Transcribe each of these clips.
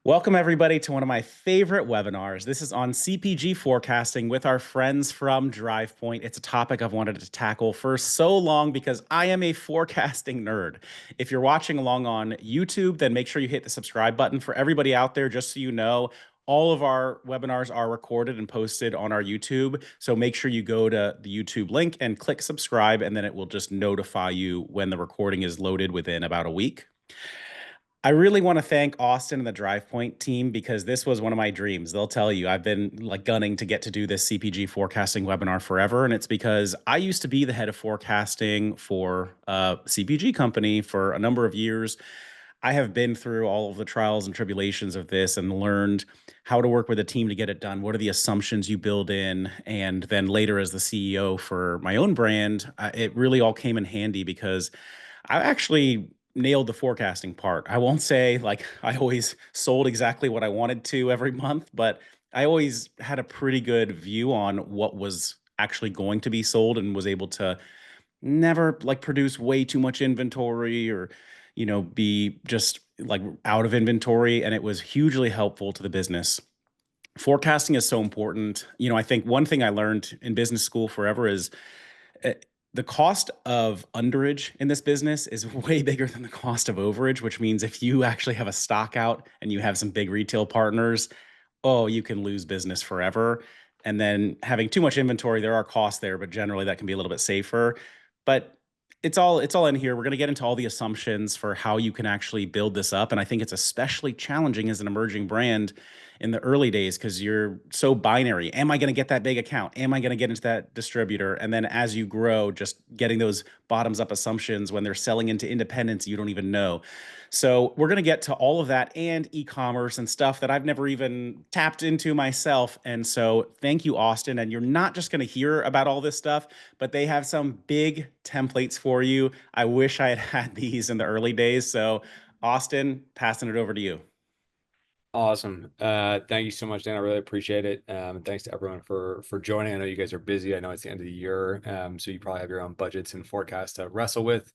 Welcome, everybody, to one of my favorite webinars. This is on CPG forecasting with our friends from Drivepoint. It's a topic I've wanted to tackle for so long because I am a forecasting nerd. If you're watching along on YouTube, then make sure you hit the subscribe button. For everybody out there, just so you know, all of our webinars are recorded and posted on our YouTube. So make sure you go to the YouTube link and click subscribe, and then it will just notify you when the recording is loaded within about a week. I really want to thank Austin and the Drivepoint team because this was one of my dreams. They'll tell you I've been like gunning to get to do this CPG forecasting webinar forever. And it's because I used to be the head of forecasting for a CPG company for a number of years. I have been through all of the trials and tribulations of this and learned how to work with a team to get it done. What are the assumptions you build in? And then later, as the CEO for my own brand, it really all came in handy because I actually nailed the forecasting part. I won't say like I always sold exactly what I wanted to every month, but I always had a pretty good view on what was actually going to be sold and was able to never like produce way too much inventory or be just like out of inventory, and it was hugely helpful to the business. Forecasting is so important. I think one thing I learned in business school forever is uh, the cost of underage in this business is way bigger than the cost of overage, which means if you actually have a stock out and you have some big retail partners, oh, you can lose business forever. And then having too much inventory, there are costs there, but generally that can be a little bit safer. But it's all in here. We're going to get into all the assumptions for how you can actually build this up. And I think it's especially challenging as an emerging brand in the early days because you're so binary. Am I going to get that big account? Am I going to get into that distributor? And then as you grow, just getting those bottoms up assumptions when they're selling into independents, you don't even know. So we're going to get to all of that and e-commerce and stuff that I've never even tapped into myself. And so thank you, Austin. And you're not just going to hear about all this stuff, but they have some big templates for you. I wish I had had these in the early days. So Austin, passing it over to you. Awesome. Thank you so much, Dan. I really appreciate it. And thanks to everyone for joining. I know you guys are busy. I know it's the end of the year. So you probably have your own budgets and forecasts to wrestle with.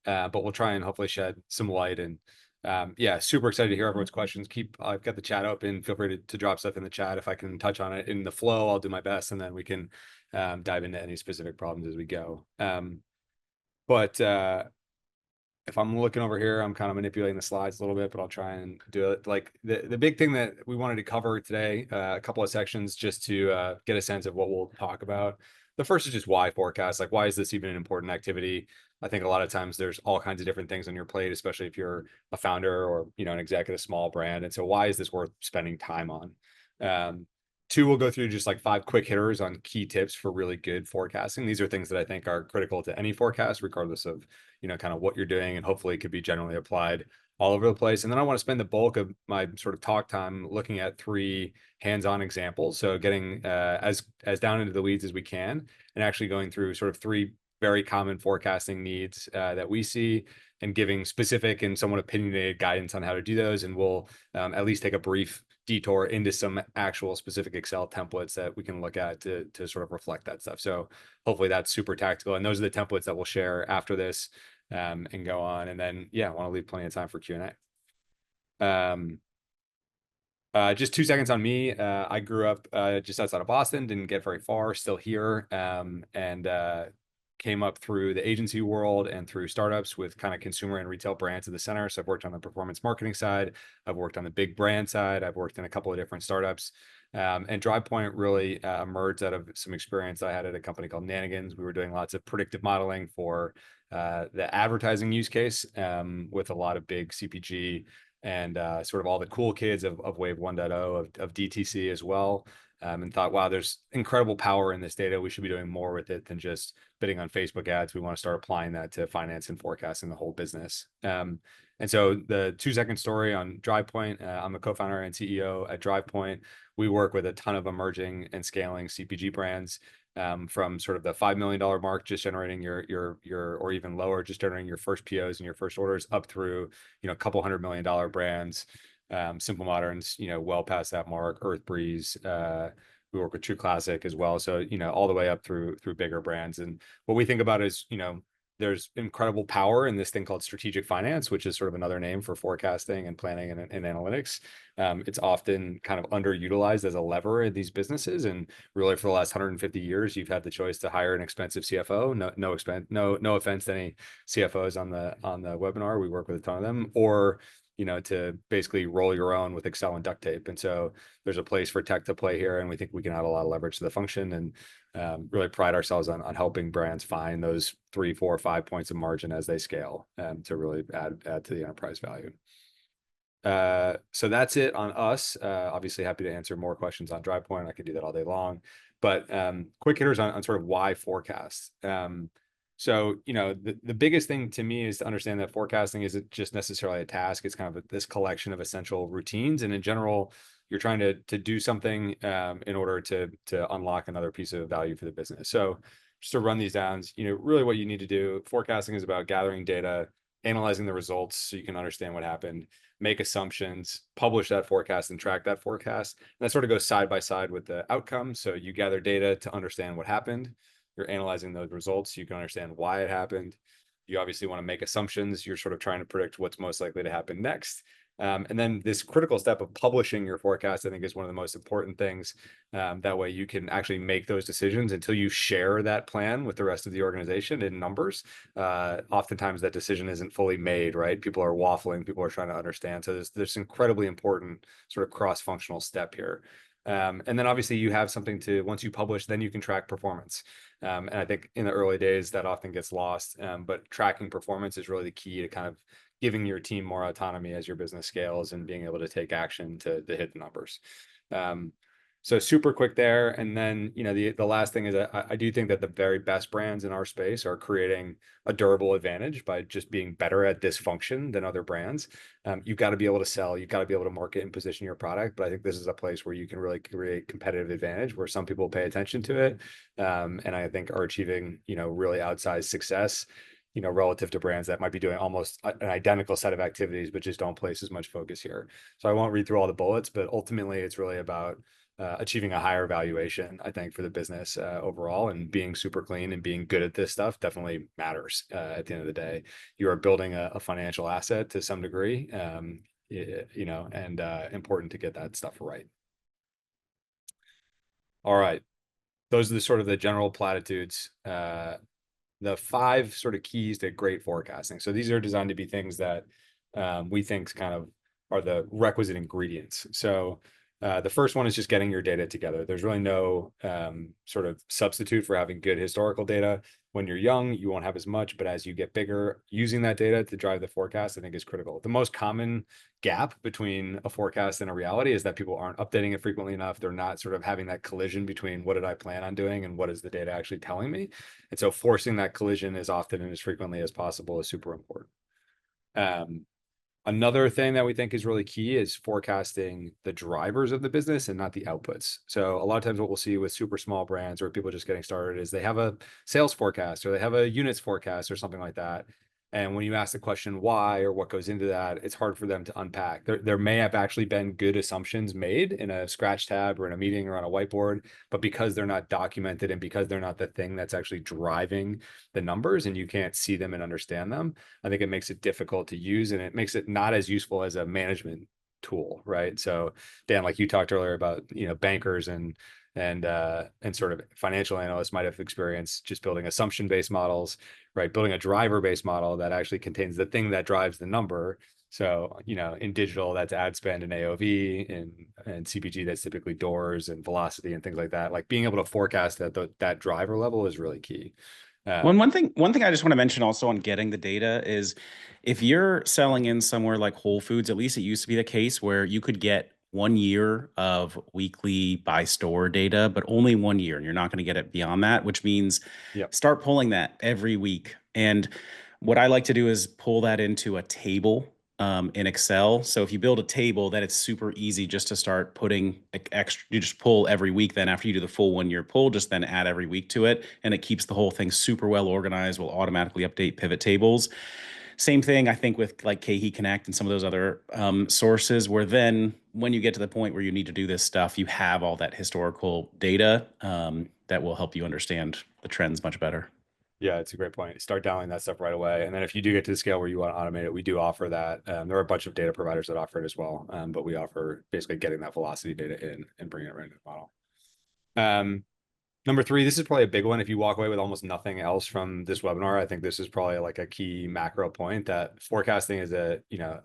But we'll try and hopefully shed some light. And yeah, super excited to hear everyone's questions. I've got the chat open. Feel free to drop stuff in the chat. If I can touch on it in the flow, I'll do my best, and then we can dive into any specific problems as we go. But if I'm looking over here, I'm kind of manipulating the slides a little bit, but I'll try and do it. Like the big thing that we wanted to cover today, a couple of sections just to get a sense of what we'll talk about. The first is just why forecast. Like, why is this even an important activity? I think a lot of times there's all kinds of different things on your plate, especially if you're a founder or an exec at a small brand. And so why is this worth spending time on? Two, we'll go through just like 5 quick hitters on key tips for really good forecasting. These are things that I think are critical to any forecast, regardless of kind of what you're doing, and hopefully could be generally applied all over the place. And then I want to spend the bulk of my sort of talk time looking at 3 hands-on examples. So getting as down into the weeds as we can, and actually going through sort of 3 very common forecasting needs that we see, and giving specific and somewhat opinionated guidance on how to do those. And we'll at least take a brief detour into some actual specific Excel templates that we can look at to sort of reflect that stuff. So hopefully that's super tactical. And those are the templates that we'll share after this and go on. And then, yeah, I want to leave plenty of time for Q&A. Just 2 seconds on me. I grew up just outside of Boston, didn't get very far, still here, and came up through the agency world and through startups with kind of consumer and retail brands at the center. So I've worked on the performance marketing side. I've worked on the big brand side. I've worked in a couple of different startups. And Drivepoint really emerged out of some experience I had at a company called Nanigans. We were doing lots of predictive modeling for the advertising use case with a lot of big CPG and sort of all the cool kids of Wave 1.0 of DTC as well. And thought, wow, there's incredible power in this data. We should be doing more with it than just bidding on Facebook ads. We want to start applying that to finance and forecasting the whole business. And so the 2-second story on Drivepoint, I'm a co-founder and CEO at Drivepoint. We work with a ton of emerging and scaling CPG brands, from sort of the $5 million mark, just generating your or even lower, just generating your first POs and your first orders, up through a couple $100 million brands. Simple Moderns, well past that mark. Earth Breeze, we work with True Classic as well. So all the way up through bigger brands. And what we think about is there's incredible power in this thing called strategic finance, which is sort of another name for forecasting and planning and analytics. It's often kind of underutilized as a lever in these businesses. And really, for the last 150 years, you've had the choice to hire an expensive CFO. No offense to any CFOs on the webinar. We work with a ton of them, or to basically roll your own with Excel and duct tape. And so there's a place for tech to play here, and we think we can add a lot of leverage to the function, and really pride ourselves on helping brands find those 3, 4, 5 points of margin as they scale, to really add to the enterprise value. So that's it on us. Obviously happy to answer more questions on Drivepoint. I could do that all day long, but quick hitters on sort of why forecast. So, the biggest thing to me is to understand that forecasting isn't just necessarily a task. It's kind of this collection of essential routines. And in general, you're trying to do something in order to unlock another piece of value for the business. So just to run these down, really what you need to do, forecasting is about gathering data, analyzing the results so you can understand what happened, make assumptions, publish that forecast, and track that forecast. And that sort of goes side by side with the outcome. So you gather data to understand what happened. You're analyzing those results so you can understand why it happened. You obviously want to make assumptions. You're sort of trying to predict what's most likely to happen next. And then this critical step of publishing your forecast, I think, is one of the most important things. That way you can actually make those decisions until you share that plan with the rest of the organization in numbers. Oftentimes that decision isn't fully made, right? People are waffling, people are trying to understand. So there's incredibly important sort of cross-functional step here. And then obviously you have something to, once you publish, then you can track performance. And I think in the early days that often gets lost, but tracking performance is really the key to kind of giving your team more autonomy as your business scales and being able to take action to hit the numbers. So super quick there. And then, the last thing is I do think that the very best brands in our space are creating a durable advantage by just being better at this function than other brands. You've got to be able to sell, you've got to be able to market and position your product. But I think this is a place where you can really create competitive advantage, where some people pay attention to it. And I think are achieving, really outsized success, relative to brands that might be doing almost an identical set of activities, but just don't place as much focus here. So I won't read through all the bullets, but ultimately it's really about achieving a higher valuation, I think, for the business overall, and being super clean and being good at this stuff definitely matters. At the end of the day, you are building a financial asset to some degree, and important to get that stuff right. All right. Those are the sort of the general platitudes. The 5 sort of keys to great forecasting. So these are designed to be things that we think kind of are the requisite ingredients. So the first one is just getting your data together. There's really no sort of substitute for having good historical data. When you're young, you won't have as much, but as you get bigger, using that data to drive the forecast, I think, is critical. The most common gap between a forecast and a reality is that people aren't updating it frequently enough. They're not sort of having that collision between what did I plan on doing and what is the data actually telling me. And so forcing that collision as often and as frequently as possible is super important. Another thing that we think is really key is forecasting the drivers of the business and not the outputs. So a lot of times what we'll see with super small brands or people just getting started is they have a sales forecast or they have a units forecast or something like that. And when you ask the question why or what goes into that, it's hard for them to unpack. There may have actually been good assumptions made in a scratch tab or in a meeting or on a whiteboard, but because they're not documented and because they're not the thing that's actually driving the numbers and you can't see them and understand them, I think it makes it difficult to use, and it makes it not as useful as a management tool, right? So Dan, like you talked earlier about, bankers and sort of financial analysts might have experience just building assumption-based models, right? Building a driver-based model that actually contains the thing that drives the number. So, in digital, that's ad spend and AOV, and CPG, that's typically doors and velocity and things like that. Like being able to forecast that driver level is really key. One thing I just want to mention also on getting the data is if you're selling in somewhere like Whole Foods, at least it used to be the case where you could get 1 year of weekly by store data, but only 1 year, and you're not going to get it beyond that, which means Yep. start pulling that every week. And what I like to do is pull that into a table in Excel. So if you build a table, then it's super easy just to start putting extra. You just pull every week. Then after you do the full 1 year pull, just then add every week to it, and it keeps the whole thing super well organized. Will automatically update pivot tables. Same thing, I think, with like KE Connect and some of those other sources, where then when you get to the point where you need to do this stuff, you have all that historical data that will help you understand the trends much better. Yeah, it's a great point. Start dialing that stuff right away. And then if you do get to the scale where you want to automate it, we do offer that. There are a bunch of data providers that offer it as well. But we offer basically getting that velocity data in and bringing it right into the model. Um, Number three, this is probably a big one. If you walk away with almost nothing else from this webinar, I think this is probably like a key macro point that forecasting is a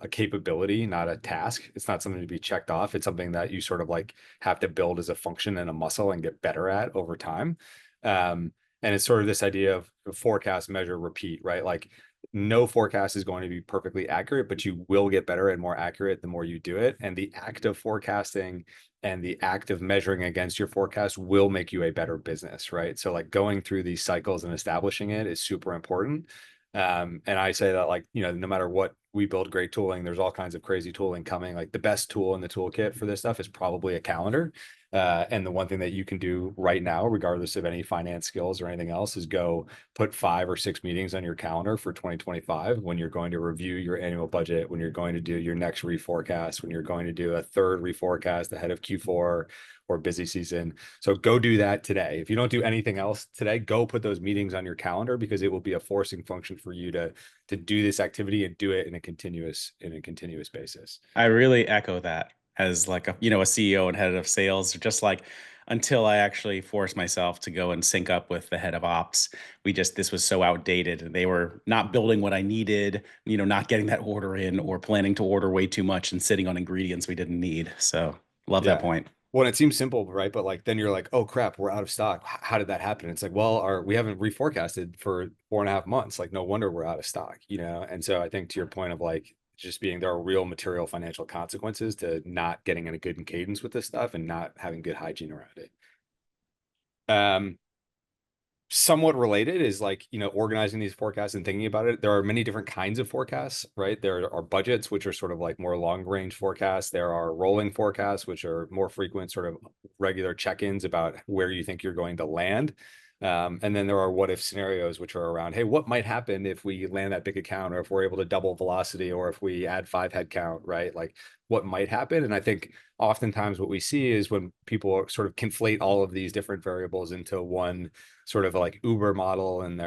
capability, not a task. It's not something to be checked off. It's something that you sort of like have to build as a function and a muscle and get better at over time. And it's sort of this idea of forecast, measure, repeat, right? Like no forecast is going to be perfectly accurate, but you will get better and more accurate the more you do it. And the act of forecasting and the act of measuring against your forecast will make you a better business, right? So like going through these cycles and establishing it is super important. And I say that like, no matter what we build great tooling, there's all kinds of crazy tooling coming. Like the best tool in the toolkit for this stuff is probably a calendar. And the one thing that you can do right now, regardless of any finance skills or anything else, is go put 5 or 6 meetings on your calendar for 2025 when you're going to review your annual budget, when you're going to do your next reforecast, when you're going to do a third reforecast ahead of Q4 or busy season. So go do that today. If you don't do anything else today, go put those meetings on your calendar because it will be a forcing function for you to do this activity and do it in a continuous basis. I really echo that as like a CEO and head of sales. Just like until I actually forced myself to go and sync up with the head of ops, this was so outdated, and they were not building what I needed, not getting that order in or planning to order way too much and sitting on ingredients we didn't need. So love that Yeah. point. Well, it seems simple, right? But like then you're like, oh crap, we're out of stock. How did that happen? It's like, well, we haven't reforecasted for 4.5 months. Like, no wonder we're out of stock, And so I think to your point of like just being there are real material financial consequences to not getting in a good cadence with this stuff and not having good hygiene around it. Somewhat related is like organizing these forecasts and thinking about it. There are many different kinds of forecasts, right? There are budgets, which are sort of like more long range forecasts. There are rolling forecasts, which are more frequent sort of regular check-ins about where you think you're going to land. And then there are what if scenarios, which are around, hey, what might happen if we land that big account, or if we're able to double velocity, or if we add 5 headcount, right? Like what might happen. And I think oftentimes what we see is when people sort of conflate all of these different variables into one sort of like Uber model, and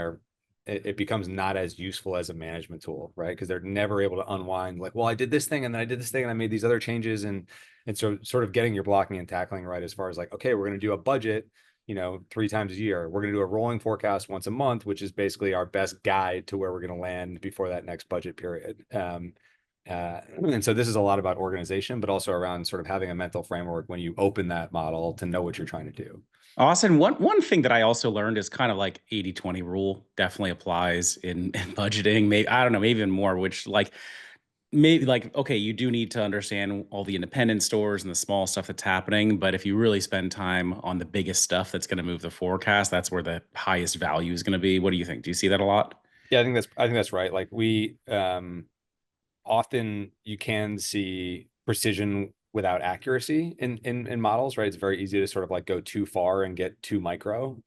it becomes not as useful as a management tool, right? Because they're never able to unwind like, well, I did this thing and then I did this thing and I made these other changes. And so sort of getting your blocking and tackling right as far as like, okay, we're going to do a budget 3 times a year. We're going to do a rolling forecast once a month, which is basically our best guide to where we're going to land before that next budget period. And so this is a lot about organization, but also around sort of having a mental framework when you open that model to know what you're trying to do. Austin, one thing that I also learned is kind of like 80/20 rule definitely applies in budgeting. Maybe I don't know, maybe even more, which like maybe like, okay, you do need to understand all the independent stores and the small stuff that's happening, but if you really spend time on the biggest stuff that's going to move the forecast, that's where the highest value is going to be. What do you think? Do you see that a lot? Yeah, I think that's right. Like we often you can see precision without accuracy in models, right? It's very easy to sort of like go too far and get too micro.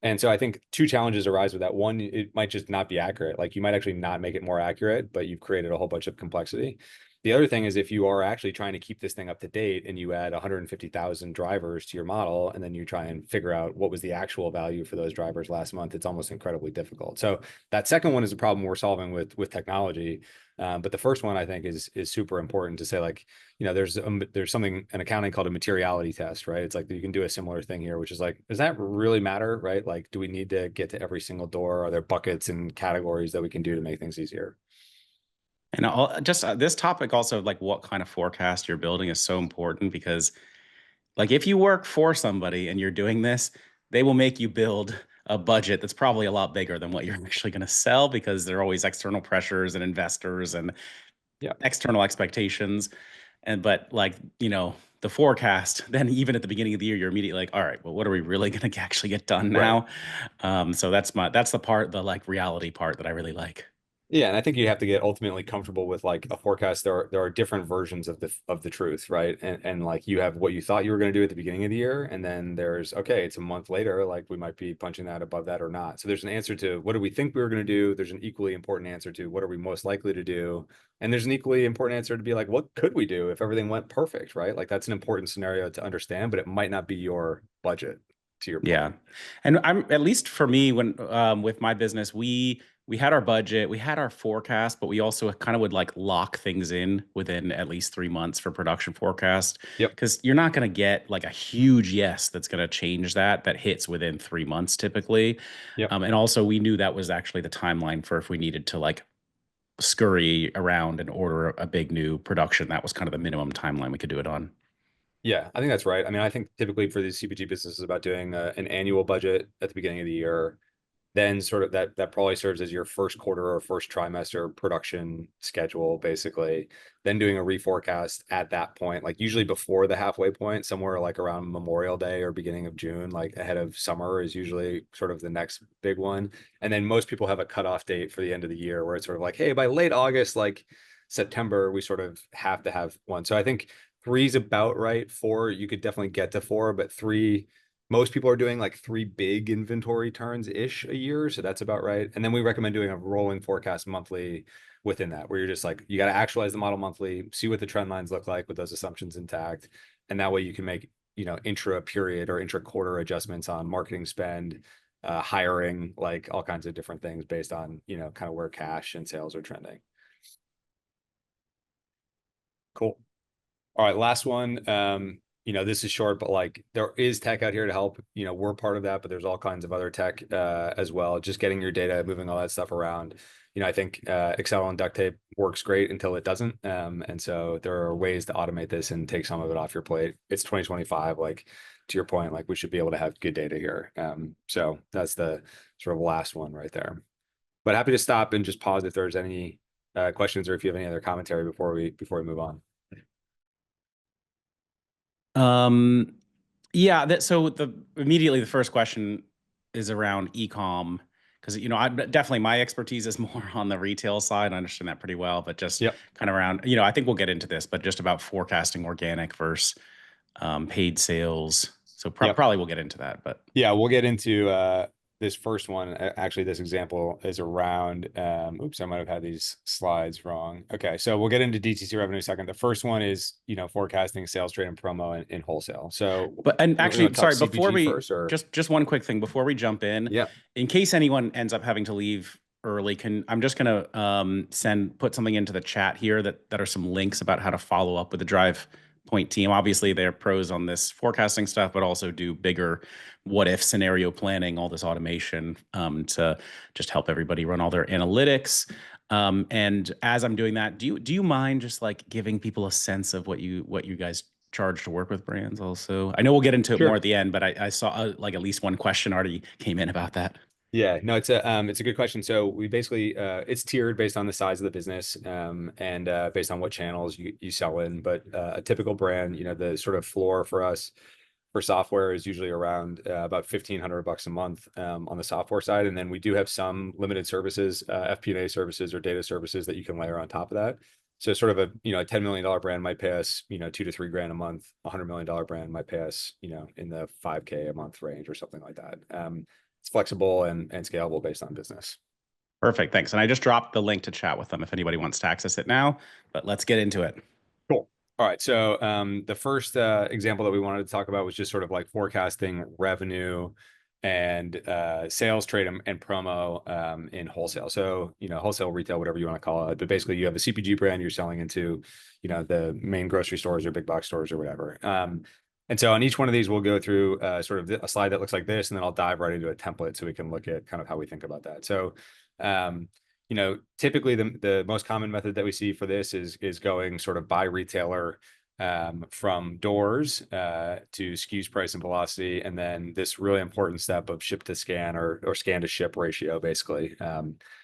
And so I think 2 challenges arise with that. One, it might just not be accurate. Like you might actually not make it more accurate, but you've created a whole bunch of complexity. The other thing is if you are actually trying to keep this thing up to date and you add 150,000 drivers to your model, and then you try and figure out what was the actual value for those drivers last month, it's almost incredibly difficult. So that second one is a problem we're solving with technology. But the first one I think is super important to say, like, there's something in accounting called a materiality test, right? It's like you can do a similar thing here, which is like, does that really matter, right? Like, do we need to get to every single door? Are there buckets and categories that we can do to make things easier? And just this topic also, like what kind of forecast you're building is so important because like if you work for somebody and you're doing this, they will make you build a budget that's probably a lot bigger than what you're actually going to sell because there are always external pressures and investors and Yeah, external expectations. And but like, the forecast, then even at the beginning of the year, you're immediately like, all right, well, what are we really going to actually get done right. now? So that's the part, the like reality part that I really like. Yeah, and I think you have to get ultimately comfortable with like a forecast. There are different versions of the truth, right? And like you have what you thought you were going to do at the beginning of the year, and then there's okay, it's a month later, like we might be punching that above that or not. So there's an answer to what do we think we were going to do? There's an equally important answer to what are we most likely to do? And there's an equally important answer to be like, what could we do if everything went perfect, right? Like that's an important scenario to understand, but it might not be your budget. to your Yeah. point. And I'm at least for me when with my business, we had our budget, we had our forecast, but we also kind of would like lock things in within at least 3 months for production forecast. Yep. Because you're not going to get like a huge yes that's going to change that hits within 3 months typically. Yep. And also we knew that was actually the timeline for if we needed to like scurry around and order a big new production. That was kind of the minimum timeline we could do it on. Yeah, I think that's right. I mean, I think typically for these CPG businesses about doing an annual budget at the beginning of the year, then sort of that probably serves as your first quarter or first trimester production schedule, basically. Then doing a reforecast at that point, like usually before the halfway point, somewhere like around Memorial Day or beginning of June, like ahead of summer is usually sort of the next big one. And then most people have a cutoff date for the end of the year where it's sort of like, hey, by late August, like September, we sort of have to have one. So I think three is about right. Four, you could definitely get to four, but three, most people are doing like three big inventory turns ish a year. So that's about right. And then we recommend doing a rolling forecast monthly within that, where you're just like, you got to actualize the model monthly, see what the trend lines look like with those assumptions intact. And that way you can make, intra period or intra quarter adjustments on marketing spend, hiring, like all kinds of different things based on, kind of where cash and sales are trending. Cool. All right, last one. This is short, but like there is tech out here to help. We're part of that, but there's all kinds of other tech as well. Just getting your data, moving all that stuff around. I think Excel and duct tape works great until it doesn't. And so there are ways to automate this and take some of it off your plate. It's 2025, like to your point, like we should be able to have good data here. So that's the sort of last one right there. But happy to stop and just pause if there's any questions or if you have any other commentary before we move on. Um, yeah, so immediately the first question is around e-com because I definitely my expertise is more on the retail side. I understand that pretty well, but just Yep. kind of around, I think we'll get into this, but just about forecasting organic versus paid sales. So Yep. probably we'll get into that, but Yeah, we'll get into this first one. Actually, this example is around, oops, I might have had these slides wrong. Okay, so we'll get into DTC revenue in a second. The first one is, forecasting sales trade and promo in wholesale. So and you want actually, to talk sorry, before CPG we first or? just one quick thing before we jump Yeah, in case anyone ends up having to leave early, I'm just gonna put something into the chat here that are some links about how to follow up with the Drive Point team. Obviously, they're pros on this forecasting stuff, but also do bigger what if scenario planning, all this automation to just help everybody run all their analytics. And as I'm doing that, do you mind just like giving people a sense of what you guys charge to work with brands also? I know we'll get into it more sure. at the end, but I saw like at least one question already came in about that. Yeah, no, it's a good question. So we basically it's tiered based on the size of the business and based on what channels you sell in. But a typical brand, the sort of floor for us for software is usually around about $1,500 a month on the software side, and then we do have some limited services, FP&A services or data services that you can layer on top of that. So sort of a $10 million brand might pay us 2 to 3 grand a month. $100 million brand might pay us in the 5K a month range or something like that. It's flexible and scalable based on business. Perfect, thanks. And I just dropped the link to chat with them if anybody wants to access it now. But let's get into it. Cool. All right. So the first example that we wanted to talk about was just sort of like forecasting revenue and sales trade and promo in wholesale. So, wholesale, retail, whatever you want to call it. But basically you have a CPG brand you're selling into, the main grocery stores or big box stores or whatever. And so on each one of these, we'll go through sort of a slide that looks like this, and then I'll dive right into a template so we can look at kind of how we think about that. So, typically the most common method that we see for this is going sort of by retailer from doors to SKUs price and velocity, and then this really important step of ship to scan or scan to ship ratio, basically,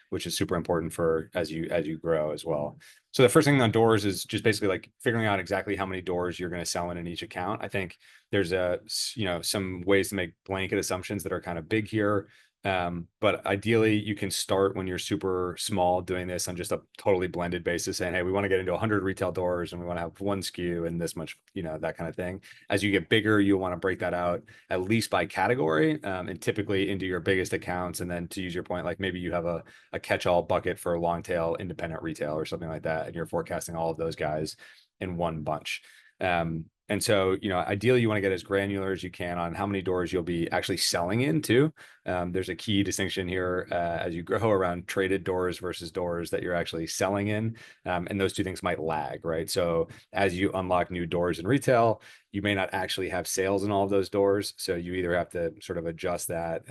which is super important for as you grow as well. So the first thing on doors is just basically like figuring out exactly how many doors you're going to sell in each account. I think there's some ways to make blanket assumptions that are kind of big here. But ideally you can start when you're super small doing this on just a totally blended basis, saying, hey, we want to get into 100 retail doors and we want to have one SKU and this much, that kind of thing. As you get bigger, you'll want to break that out at least by category, and typically into your biggest accounts. And then to use your point, like maybe you have a catch-all bucket for long tail independent retail or something like that, and you're forecasting all of those guys in one bunch. And And so, ideally, you want to get as granular as you can on how many doors you'll be actually selling into. There's a key distinction here as you grow around traded doors versus doors that you're actually selling in. And those two things might lag, right? So as you unlock new doors in retail, you may not actually have sales in all of those doors. So you either have to sort of adjust that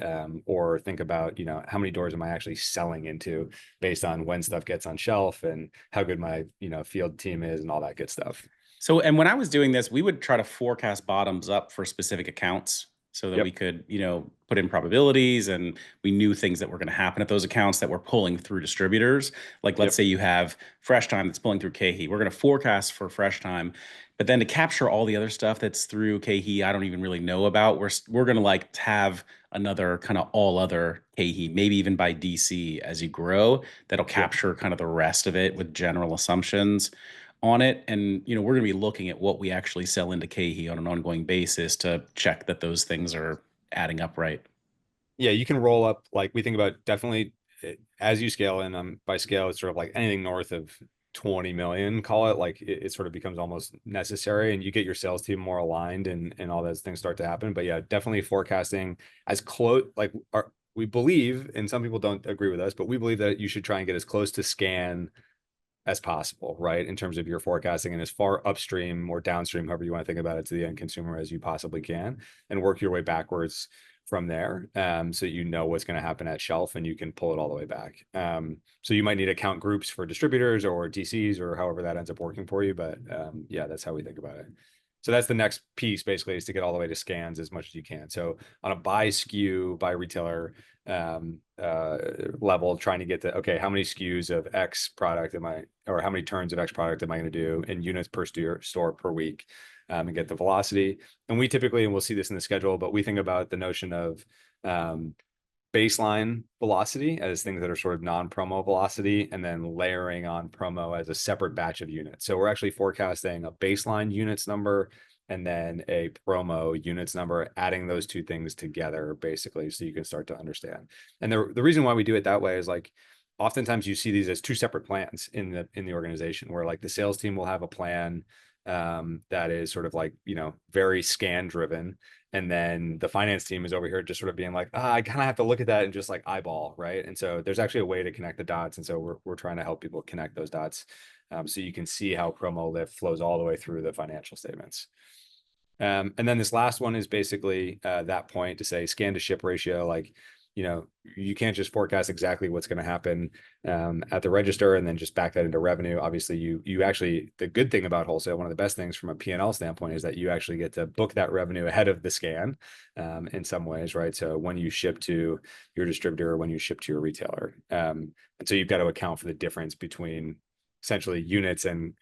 or think about, how many doors am I actually selling into based on when stuff gets on shelf and how good my, field team is and all that good stuff. So, and when I was doing this, we would try to forecast bottoms up for specific accounts so that we Yep. could, put in probabilities and we knew things that were going to happen at those accounts that were pulling through distributors. Like, let's Yep. say you have Fresh Time that's pulling through KeHE. We're going to forecast for Fresh Time, but then to capture all the other stuff that's through KeHE, I don't even really know about. We're going to like have another kind of all other KeHE, maybe even by DC as you grow. That'll Yep. capture kind of the rest of it with general assumptions on it. And, we're going to be looking at what we actually sell into KeHE on an ongoing basis to check that those things are adding up right. Yeah, you can roll up, like we think about definitely as you scale, and by scale it's sort of like anything north of 20 million, call it, like it sort of becomes almost necessary, and you get your sales team more aligned, and all those things start to happen. But yeah, definitely forecasting as close, like we believe, and some people don't agree with us, but we believe that you should try and get as close to scan as possible, right? In terms of your forecasting, and as far upstream or downstream, however you want to think about it, to the end consumer as you possibly can, and work your way backwards from there, so you know what's going to happen at shelf and you can pull it all the way back. So you might need account groups for distributors or DCs or however that ends up working for you. But yeah, that's how we think about it. So that's the next piece, basically, is to get all the way to scans as much as you can. So on a by SKU, by retailer level, trying to get to, okay, how many SKUs of X product am I, or how many turns of X product am I going to do in units per store per week, and get the velocity. And we typically, and we'll see this in the schedule, but we think about the notion of baseline velocity as things that are sort of non-promo velocity, and then layering on promo as a separate batch of units. So we're actually forecasting a baseline units number and then a promo units number, adding those two things together, basically, so you can start to understand. And the reason why we do it that way is, like, oftentimes you see these as two separate plans in the organization, where like the sales team will have a plan that is sort of like, very scan driven, and then the finance team is over here just sort of being like, I kind of have to look at that and just like eyeball, right? And so there's actually a way to connect the dots, and so we're trying to help people connect those dots, so you can see how promo lift flows all the way through the financial statements. And then this last one is basically that point to say scan to ship ratio. Like, you can't just forecast exactly what's going to happen at the register and then just back that into revenue. Obviously, you actually, the good thing about wholesale, one of the best things from a P&L standpoint, is that you actually get to book that revenue ahead of the scan in some ways, right? So when you ship to your distributor or when you ship to your retailer. And so you've got to account for the difference between essentially units and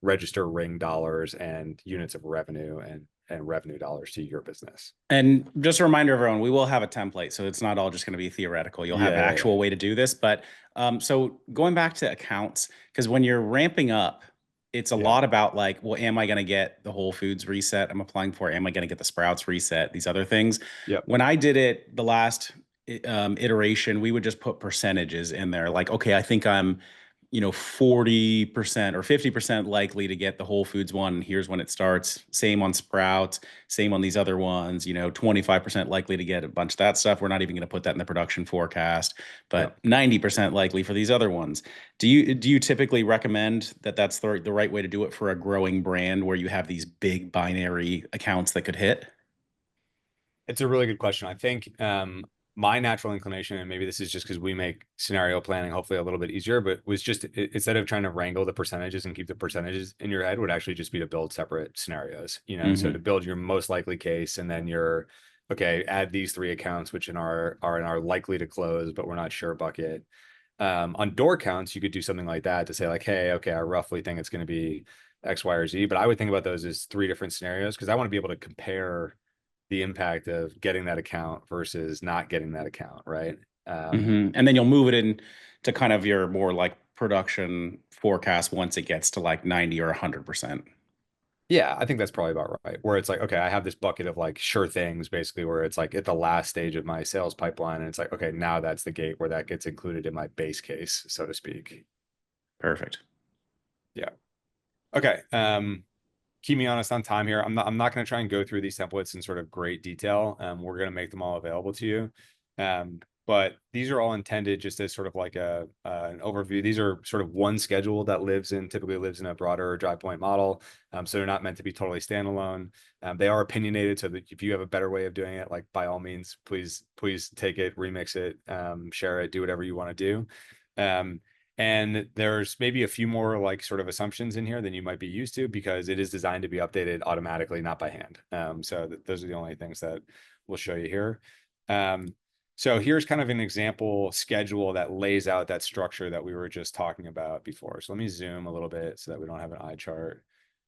register ring dollars and units of revenue and revenue dollars to your business. And just a reminder, everyone, we will have a template, so it's not all just going to be theoretical. You'll have Yeah, yeah, yeah. actual way to do this. But so going back to accounts, because when you're ramping up, it's a Yeah. lot about like, well, am I going to get the Whole Foods reset I'm applying for? Am I going to get the Sprouts reset? These other things. Yep. When I did it the last iteration, we would just put percentages in there. Like, okay, I think I'm 40% or 50% likely to get the Whole Foods one. Here's when it starts. Same on Sprouts, same on these other ones, 25% likely to get a bunch of that stuff. We're not even going to put that in the production forecast, Yep. but 90% likely for these other ones. Do you typically recommend that that's the right way to do it for a growing brand where you have these big binary accounts that could hit? It's a really good question. I think my natural inclination, and maybe this is just because we make scenario planning hopefully a little bit easier, but was just instead of trying to wrangle the percentages and keep the percentages in your head, would actually just be to build separate scenarios, so to Hmm. build your most likely case, and then your, okay, add these three accounts, which are in our likely to close, but we're not sure bucket. On door counts, you could do something like that to say like, hey, okay, I roughly think it's going to be X, Y, or Z, but I would think about those as three different scenarios because I want to be able to compare the impact of getting that account versus not getting that account, right? And then you'll move it in to kind of your more like production forecast once it gets to like 90 or 100%. Yeah, I think that's probably about right. Where it's like, okay, I have this bucket of like sure things, basically, where it's like at the last stage of my sales pipeline, and it's like, okay, now that's the gate where that gets included in my base case, so to speak. Perfect. Yeah. Okay. keep me honest on time here. I'm not going to try and go through these templates in sort of great detail. We're going to make them all available to you. But these are all intended just as sort of like an overview. These are sort of one schedule that typically lives in a broader Drivepoint model. So they're not meant to be totally standalone. They are opinionated, so that if you have a better way of doing it, like by all means, please take it, remix it, share it, do whatever you want to do. And there's maybe a few more like sort of assumptions in here than you might be used to, because it is designed to be updated automatically, not by hand. So those are the only things that we'll show you here. So here's kind of an example schedule that lays out that structure that we were just talking about before. So let me zoom a little bit so that we don't have an eye chart.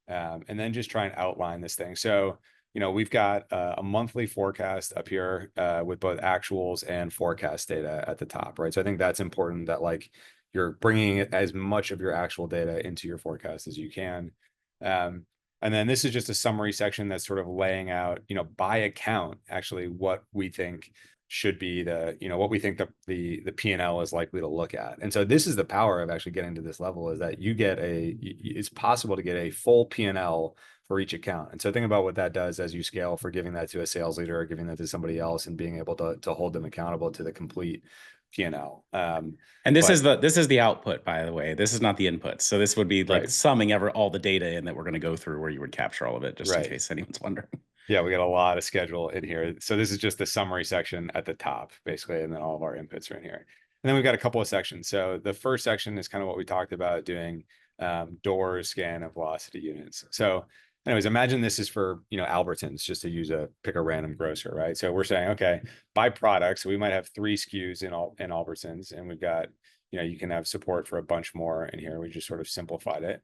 And then just try and outline this thing. So, we've got a monthly forecast up here with both actuals and forecast data at the top, right? So I think that's important, that like you're bringing as much of your actual data into your forecast as you can. And then this is just a summary section that's sort of laying out, by account, actually what we think should be what we think the P&L is likely to look at. And so this is the power of actually getting to this level, is that it's possible to get a full P&L for each account. And so think about what that does as you scale, for giving that to a sales leader or giving that to somebody else, and being able to hold them accountable to the complete P&L. And this is the output, by the way. This is not the input. So this would be like right. summing all the data in that we're going to go through, where you would capture all of it, just in Right. case anyone's wondering. Yeah, we got a lot of schedule in here. So this is just the summary section at the top, basically, and then all of our inputs are in here. And then we've got a couple of sections. So the first section is kind of what we talked about, doing doors, scan, and velocity units. So anyways, imagine this is for, Albertsons, just to pick a random grocer, right? So we're saying, okay, by product, so we might have 3 SKUs in Albertsons, and we've got, you can have support for a bunch more in here. We just sort of simplified it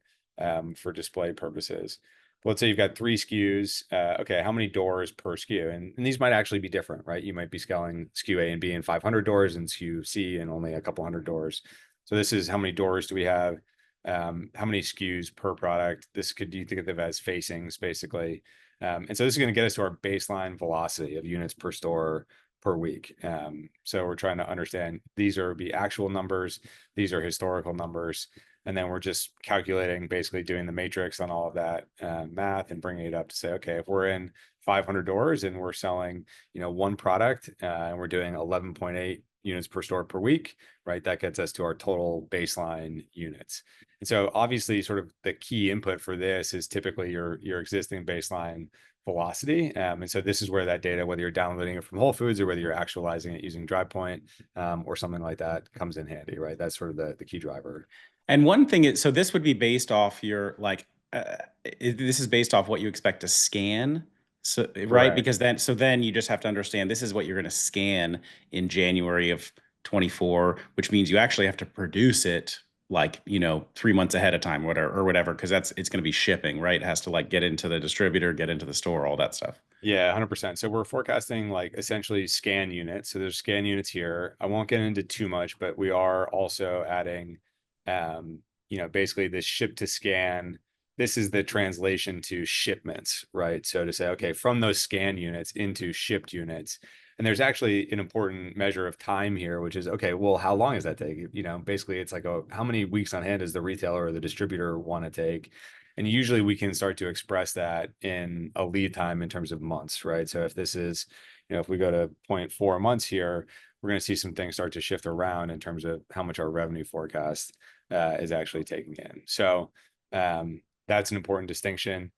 for display purposes. Let's say you've got 3 SKUs. Okay, how many doors per SKU? And these might actually be different, right? You might be scaling SKU A and B in 500 doors, and SKU C in only a couple hundred doors. So this is how many doors do we have? How many SKUs per product? You think of it as facings, basically. And so this is going to get us to our baseline velocity of units per store per week. So we're trying to understand, these are the actual numbers, these are historical numbers. And then we're just calculating, basically doing the matrix on all of that math, and bringing it up to say, okay, if we're in 500 doors and we're selling, one product, and we're doing 11.8 units per store per week, right? That gets us to our total baseline units. And so obviously, sort of the key input for this is typically your existing baseline velocity. And so this is where that data, whether you're downloading it from Whole Foods or whether you're actualizing it using Drivepoint or something like that, comes in handy, right? That's sort of the key driver. And one thing is, so this would be based off your this is based off what you expect to scan. So, right? Correct. Because then you just have to understand, this is what you're going to scan in January of 24, which means you actually have to produce it like, 3 months ahead of time, whatever, because it's going to be shipping, right? It has to like get into the distributor, get into the store, all that stuff. Yeah, 100%. So we're forecasting like essentially scan units. So there's scan units here. I won't get into too much, but we are also adding, basically this ship to scan. This is the translation to shipments, right? So to say, okay, from those scan units into shipped units. And there's actually an important measure of time here, which is, okay, well, how long does that take? Basically it's like, how many weeks on hand does the retailer or the distributor want to take? And usually we can start to express that in a lead time in terms of months, right? So if this is, if we go to 0.4 months here, we're going to see some things start to shift around in terms of how much our revenue forecast is actually taking in. So that's an important distinction.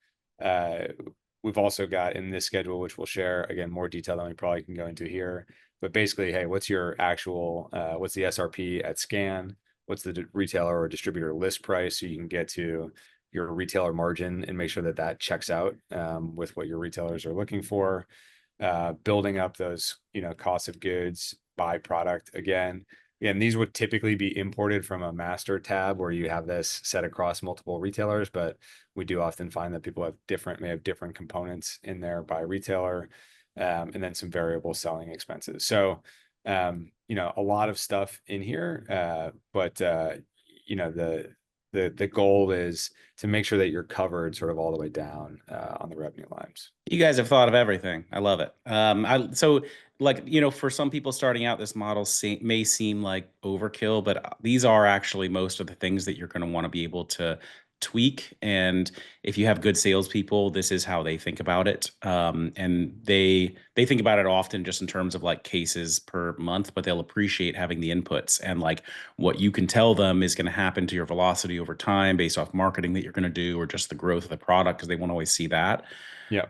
We've also got in this schedule, which we'll share, again, more detail than we probably can go into here. But basically, hey, what's the SRP at scan? What's the retailer or distributor list price? So you can get to your retailer margin and make sure that that checks out with what your retailers are looking for. Building up those, cost of goods by product. Again, these would typically be imported from a master tab where you have this set across multiple retailers, but we do often find that people may have different components in there by retailer, and then some variable selling expenses. So, a lot of stuff in here, but the goal is to make sure that you're covered sort of all the way down on the revenue lines. You guys have thought of everything. I love it. For some people starting out, this model may seem like overkill, but these are actually most of the things that you're going to want to be able to tweak. And if you have good salespeople, this is how they think about it. And they think about it often just in terms of like cases per month, but they'll appreciate having the inputs and like what you can tell them is going to happen to your velocity over time based off marketing that you're going to do or just the growth of the product because they won't always see that. Yeah.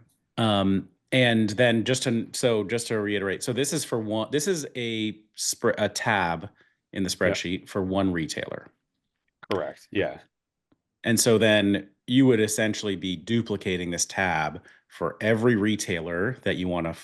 And then just to reiterate, so this is for one, this is a tab in the Yeah. spreadsheet for one retailer. Correct. Yeah. And so then you would essentially be duplicating this tab for every retailer that you want to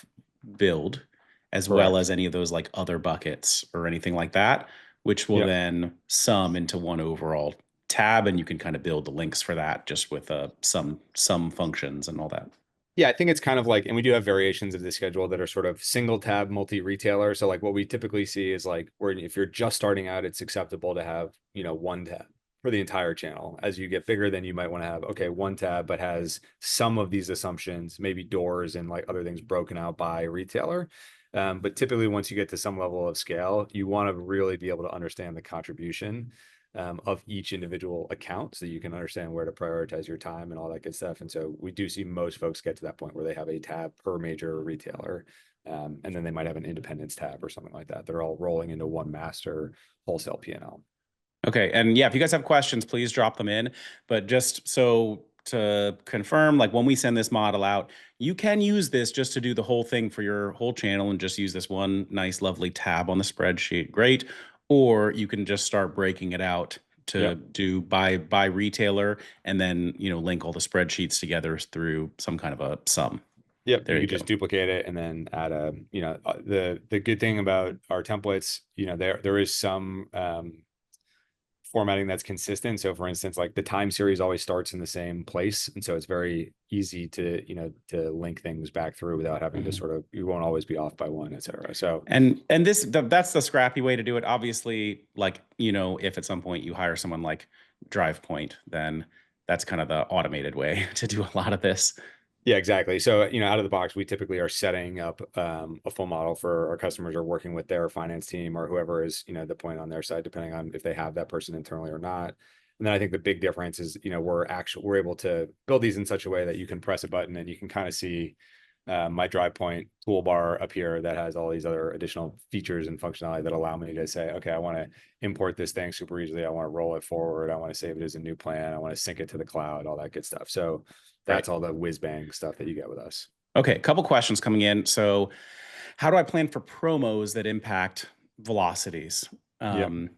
build, as well Correct. as any of those like other buckets or anything like that, which will Yep. then sum into one overall tab. And you can kind of build the links for that just with some functions and all that. Yeah, I think it's kind of like, and we do have variations of the schedule that are sort of single tab multi-retailer. So like what we typically see is like where if you're just starting out, it's acceptable to have, one tab for the entire channel. As you get bigger, then you might want to have, okay, one tab, but has some of these assumptions, maybe doors and like other things broken out by retailer. But typically once you get to some level of scale, you want to really be able to understand the contribution of each individual account so you can understand where to prioritize your time and all that good stuff. And so we do see most folks get to that point where they have a tab per major retailer. And then they might have an independence tab or something like that. They're all rolling into one master wholesale P&L. Okay. And yeah, if you guys have questions, please drop them in. But just so to confirm, like when we send this model out, you can use this just to do the whole thing for your whole channel and just use this one nice, lovely tab on the spreadsheet. Great. Or you can just start breaking it out to Yep. do by retailer and then, link all the spreadsheets together through some kind of a sum. Yep, There you you could just go. duplicate it and then add the good thing about our templates, there is some formatting that's consistent. So for instance, like the time series always starts in the same place. And so it's very easy to link things back through without having to Mhm. sort of, you won't always be off by one, et cetera. So And that's the scrappy way to do it. Obviously, like, if at some point you hire someone like Drivepoint, then that's kind of the automated way to do a lot of this. yeah, exactly. So, out of the box, we typically are setting up a full model for our customers or working with their finance team or whoever is, the point on their side, depending on if they have that person internally or not. And then I think the big difference is, we're able to build these in such a way that you can press a button and you can kind of see my Drivepoint toolbar up here that has all these other additional features and functionality that allow me to say, okay, I want to import this thing super easily. I want to roll it forward. I want to save it as a new plan. I want to sync it to the cloud, all that good stuff. So Right. that's all the whiz bang stuff that you get with us. Okay, a couple questions coming in. So, how do I plan for promos that impact velocities? Yep.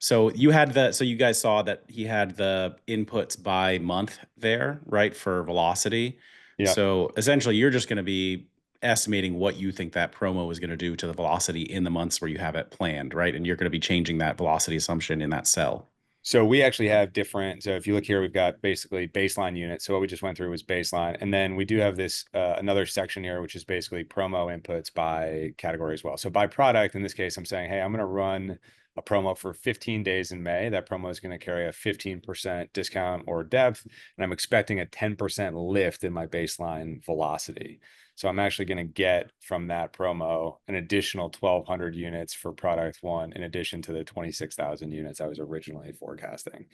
So you guys saw that he had the inputs by month there, right, for velocity. Yeah. So essentially, you're just going to be estimating what you think that promo is going to do to the velocity in the months where you have it planned, right? And you're going to be changing that velocity assumption in that cell. So we actually have different. So if you look here, we've got basically baseline units. So what we just went through was baseline. And then we do have this another section here, which is basically promo inputs by category as well. So by product, in this case, I'm saying, hey, I'm going to run a promo for 15 days in May. That promo is going to carry a 15% discount or depth. And I'm expecting a 10% lift in my baseline velocity. So I'm actually going to get from that promo an additional 1,200 units for product one, in addition to the 26,000 units I was originally forecasting.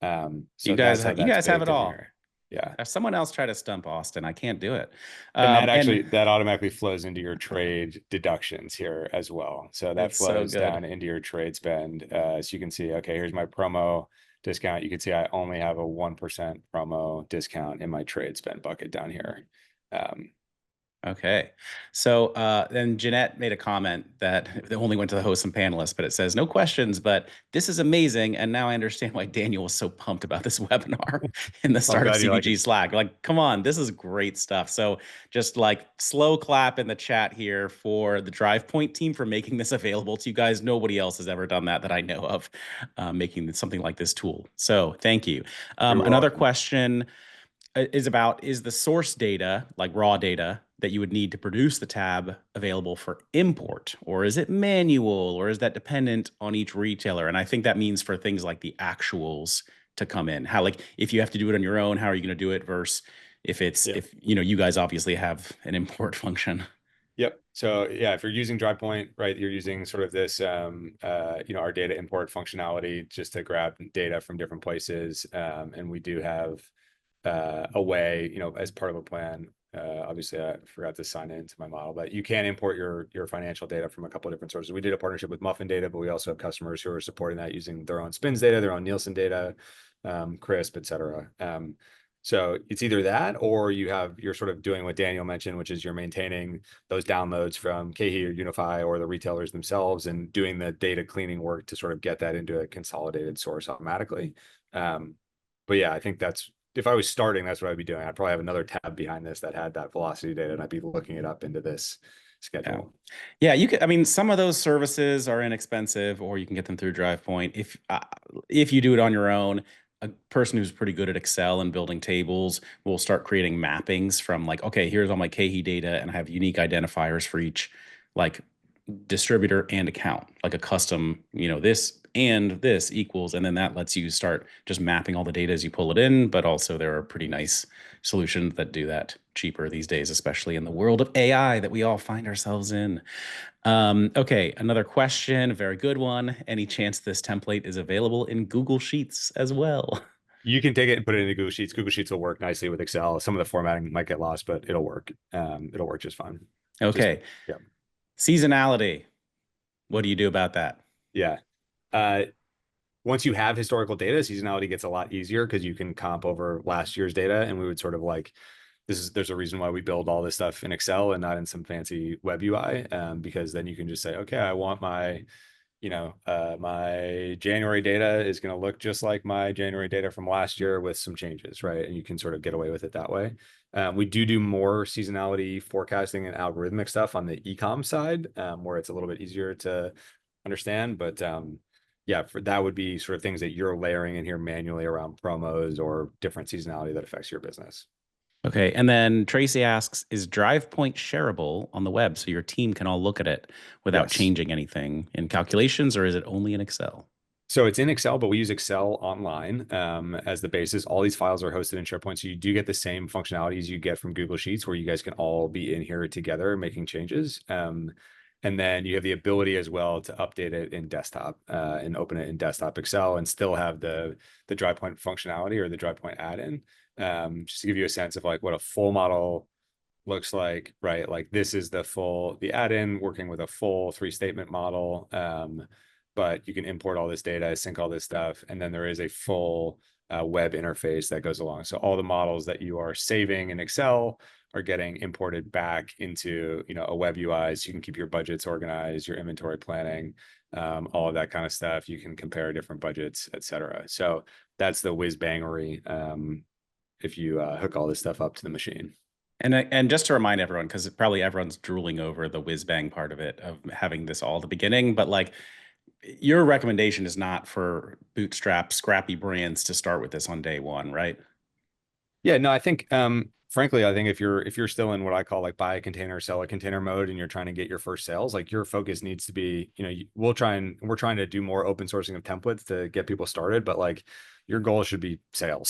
So that's how You that's guys have baked it in all. here. Yeah. If someone else try to stump Austin, I can't do it. And that And actually, that automatically flows into your trade deductions here as well. So that it's so flows good. down into your trade spend. So you can see, okay, here's my promo discount. You can see I only have a 1% promo discount in my trade spend bucket down here. Okay. So then Jeanette made a comment that it only went to the hosts and panelists, but it says, no questions, but this is amazing. And now I understand why Daniel was so pumped about this webinar in the I'm Startup glad you like CPG it. Slack. Like, come on, this is great stuff. So just like slow clap in the chat here for the Drivepoint team for making this available to you guys. Nobody else has ever done that I know of, making something like this tool. So thank you. You're Another welcome. question is the source data, like raw data, that you would need to produce the tab available for import, or is it manual, or is that dependent on each retailer? And I think that means for things like the actuals to come in. How, like, if you have to do it on your own, how are you going to do it versus if Yeah. you guys obviously have an import function. Yep. So yeah, if you're using Drivepoint, right, you're using sort of this, our data import functionality just to grab data from different places. And we do have a way, as part of a plan. Obviously, I forgot to sign into my model, but you can import your financial data from a couple of different sources. We did a partnership with Muffin Data, but we also have customers who are supporting that using their own Spins data, their own Nielsen data, Crisp, et cetera. So it's either that, or you're sort of doing what Daniel mentioned, which is you're maintaining those downloads from KeHE or Unify or the retailers themselves and doing the data cleaning work to sort of get that into a consolidated source automatically. But yeah, I think if I was starting, that's what I'd be doing. I'd probably have another tab behind this that had that velocity data, and I'd be looking it up into this Yeah. schedule. Yeah, you could, I mean, some of those services are inexpensive, or you can get them through Drivepoint. If you do it on your own, a person who's pretty good at Excel and building tables will start creating mappings from like, okay, here's all my KeHE data, and I have unique identifiers for each like distributor and account, like a custom, this and this equals, and then that lets you start just mapping all the data as you pull it in. But also, there are pretty nice solutions that do that cheaper these days, especially in the world of AI that we all find ourselves in. Okay, another question, a very good one. Any chance this template is available in Google Sheets as well? You can take it and put it into Google Sheets. Google Sheets will work nicely with Excel. Some of the formatting might get lost, but it'll work. It'll work just fine. Just Okay, yeah, seasonality. What do you do about that? yeah. Uh, Once you have historical data, seasonality gets a lot easier because you can comp over last year's data, and we would sort of like there's a reason why we build all this stuff in Excel and not in some fancy web UI, because then you can just say, okay, I want my January data is going to look just like my January data from last year with some changes, right? And you can sort of get away with it that way. We do more seasonality forecasting and algorithmic stuff on the e-com side, where it's a little bit easier to understand. But yeah, that would be sort of things that you're layering in here manually around promos or different seasonality that affects your business. Okay. And then Tracy asks, is DrivePoint shareable on the web so your team can all look at it without Yes. changing anything in calculations, or is it only in Excel? So it's in Excel, but we use Excel online as the basis. All these files are hosted in SharePoint. So you do get the same functionalities you get from Google Sheets, where you guys can all be in here together making changes. And then you have the ability as well to update it in desktop and open it in desktop Excel and still have the DrivePoint functionality or the DrivePoint add-in. Just to give you a sense of like what a full model looks like, right? Like this is the add-in working with a full three statement model. But you can import all this data, sync all this stuff, and then there is a full web interface that goes along. So all the models that you are saving in Excel are getting imported back into a web UI, so you can keep your budgets organized, your inventory planning, all of that kind of stuff. You can compare different budgets, et cetera. So that's the whiz bangery if you hook all this stuff up to the machine. And just to remind everyone, because probably everyone's drooling over the whiz bang part of it, of having this all at the beginning, but like your recommendation is not for bootstrap, scrappy brands to start with this on day one, right? Yeah, no, I think frankly, I think if you're still in what I call like buy a container, sell a container mode and you're trying to get your first sales, like your focus needs to be, we're trying to do more open sourcing of templates to get people started, but like your goal should be sales,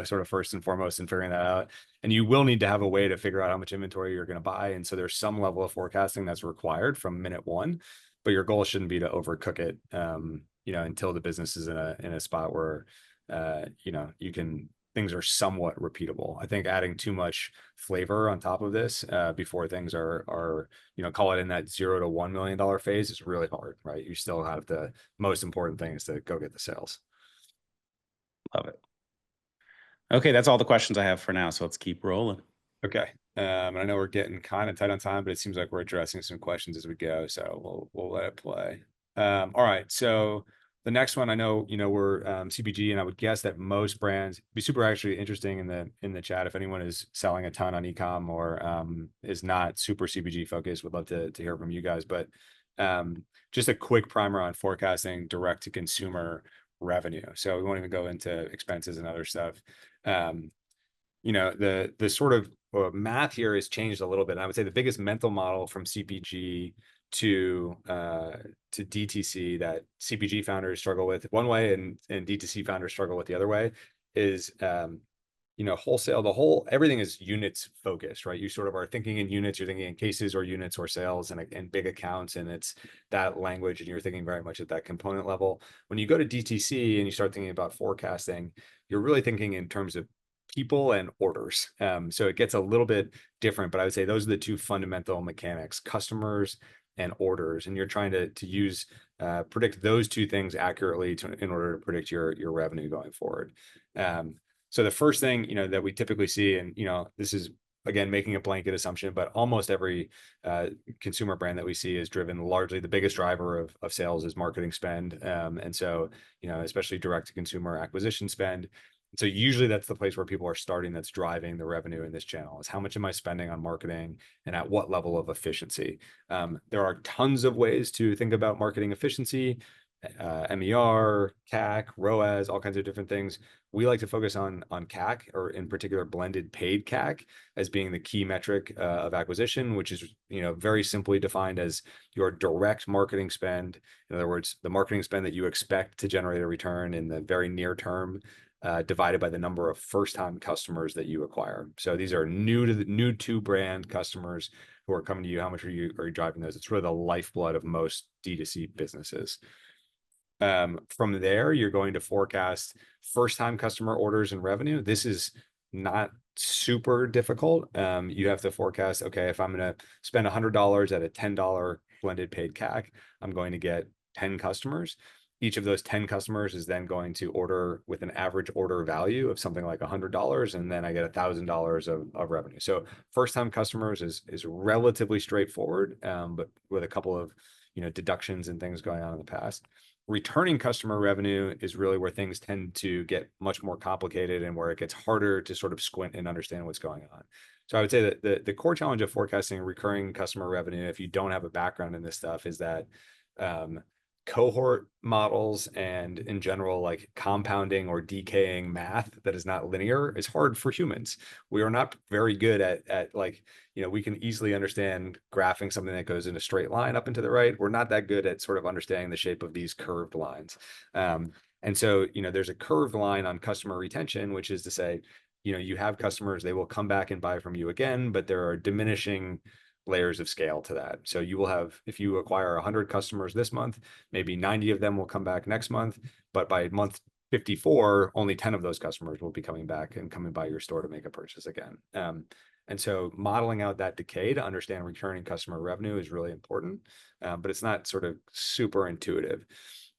sort of first and foremost and figuring that out. And you will need to have a way to figure out how much inventory you're going to buy. And so there's some level of forecasting that's required from minute one, but your goal shouldn't be to overcook it, until the business is in a spot where you can things are somewhat repeatable. I think adding too much flavor on top of this before things are call it in that $0 to $1 million phase is really hard, right? You still have the most important thing is to go get the sales. Love it. Okay, that's all the questions I have for now. So let's keep rolling. Okay. And I know we're getting kind of tight on time, but it seems like we're addressing some questions as we go. So we'll let it play. All right. So the next one, I know, we're CPG, and I would guess that most brands be super actually interesting in the chat. If anyone is selling a ton on ecom or is not super CPG focused, would love to hear from you guys. But just a quick primer on forecasting direct to consumer revenue. So we won't even go into expenses and other stuff. The sort of math here has changed a little bit. And I would say the biggest mental model from CPG to DTC that CPG founders struggle with one way and DTC founders struggle with the other way is wholesale, everything is units focused, right? You sort of are thinking in units, you're thinking in cases or units or sales and big accounts, and it's that language, and you're thinking very much at that component level. When you go to DTC and you start thinking about forecasting, you're really thinking in terms of people and orders. So it gets a little bit different, but I would say those are the two fundamental mechanics: customers and orders. And you're trying to use predict those two things accurately in order to predict your revenue going forward. So the first thing, that we typically see, and, this is again making a blanket assumption, but almost every consumer brand that we see is driven largely, the biggest driver of sales is marketing spend. And so, especially direct to consumer acquisition spend. So usually that's the place where people are starting, that's driving the revenue in this channel, is how much am I spending on marketing and at what level of efficiency. There are tons of ways to think about marketing efficiency, MER, CAC, ROAS, all kinds of different things. We like to focus on CAC, or in particular blended paid CAC, as being the key metric of acquisition, which is very simply defined as your direct marketing spend. In other words, the marketing spend that you expect to generate a return in the very near term, divided by the number of first-time customers that you acquire. So these are new to brand customers who are coming to you. How much are you driving those? It's really the lifeblood of most D2C businesses. From there, you're going to forecast first-time customer orders and revenue. This is not super difficult. You have to forecast, okay, if I'm going to spend $100 at a $10 blended paid CAC, I'm going to get 10 customers. Each of those 10 customers is then going to order with an average order value of something like $100, and then I get $1,000 of revenue. So first-time customers is relatively straightforward, but with a couple of deductions and things going on in the past. Returning customer revenue is really where things tend to get much more complicated, and where it gets harder to sort of squint and understand what's going on. So I would say that the core challenge of forecasting recurring customer revenue, if you don't have a background in this stuff, is that cohort models and in general, like compounding or decaying math that is not linear, is hard for humans. We are not very good at like, we can easily understand graphing something that goes in a straight line up and to the right. We're not that good at sort of understanding the shape of these curved lines. And so, there's a curved line on customer retention, which is to say, you have customers, they will come back and buy from you again, but there are diminishing layers of scale to that. So you will have, if you acquire 100 customers this month, maybe 90 of them will come back next month, but by month 54, only 10 of those customers will be coming back and coming by your store to make a purchase again. And so modeling out that decay to understand recurring customer revenue is really important, but it's not sort of super intuitive.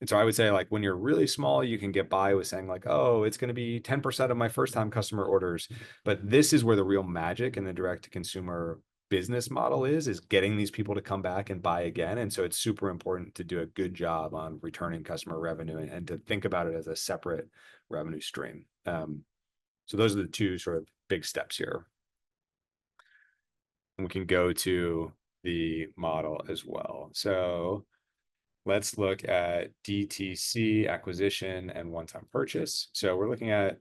And so I would say, like, when you're really small, you can get by with saying like, oh, it's going to be 10% of my first time customer orders. But this is where the real magic in the direct to consumer business model is getting these people to come back and buy again. And so it's super important to do a good job on returning customer revenue, and to think about it as a separate revenue stream. So those are the two sort of big steps here. And we can go to the model as well. So let's look at DTC acquisition and one-time purchase. So we're looking at,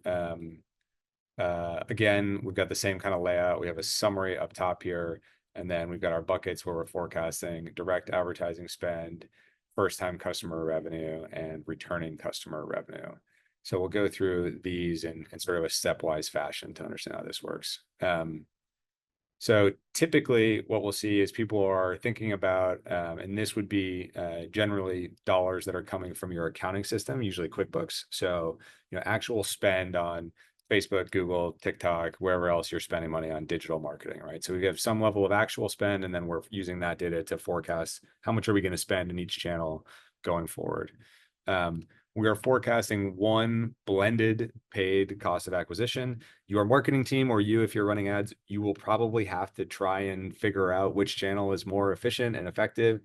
again, we've got the same kind of layout. We have a summary up top here, and then we've got our buckets where we're forecasting direct advertising spend, first-time customer revenue, and returning customer revenue. So we'll go through these in sort of a stepwise fashion to understand how this works. So typically what we'll see is people are thinking about, and this would be generally dollars that are coming from your accounting system, usually QuickBooks. So, actual spend on Facebook, Google, TikTok, wherever else you're spending money on digital marketing, right? So we have some level of actual spend, and then we're using that data to forecast how much are we going to spend in each channel going forward. We are forecasting one blended paid cost of acquisition. Your marketing team, or you, if you're running ads, you will probably have to try and figure out which channel is more efficient and effective.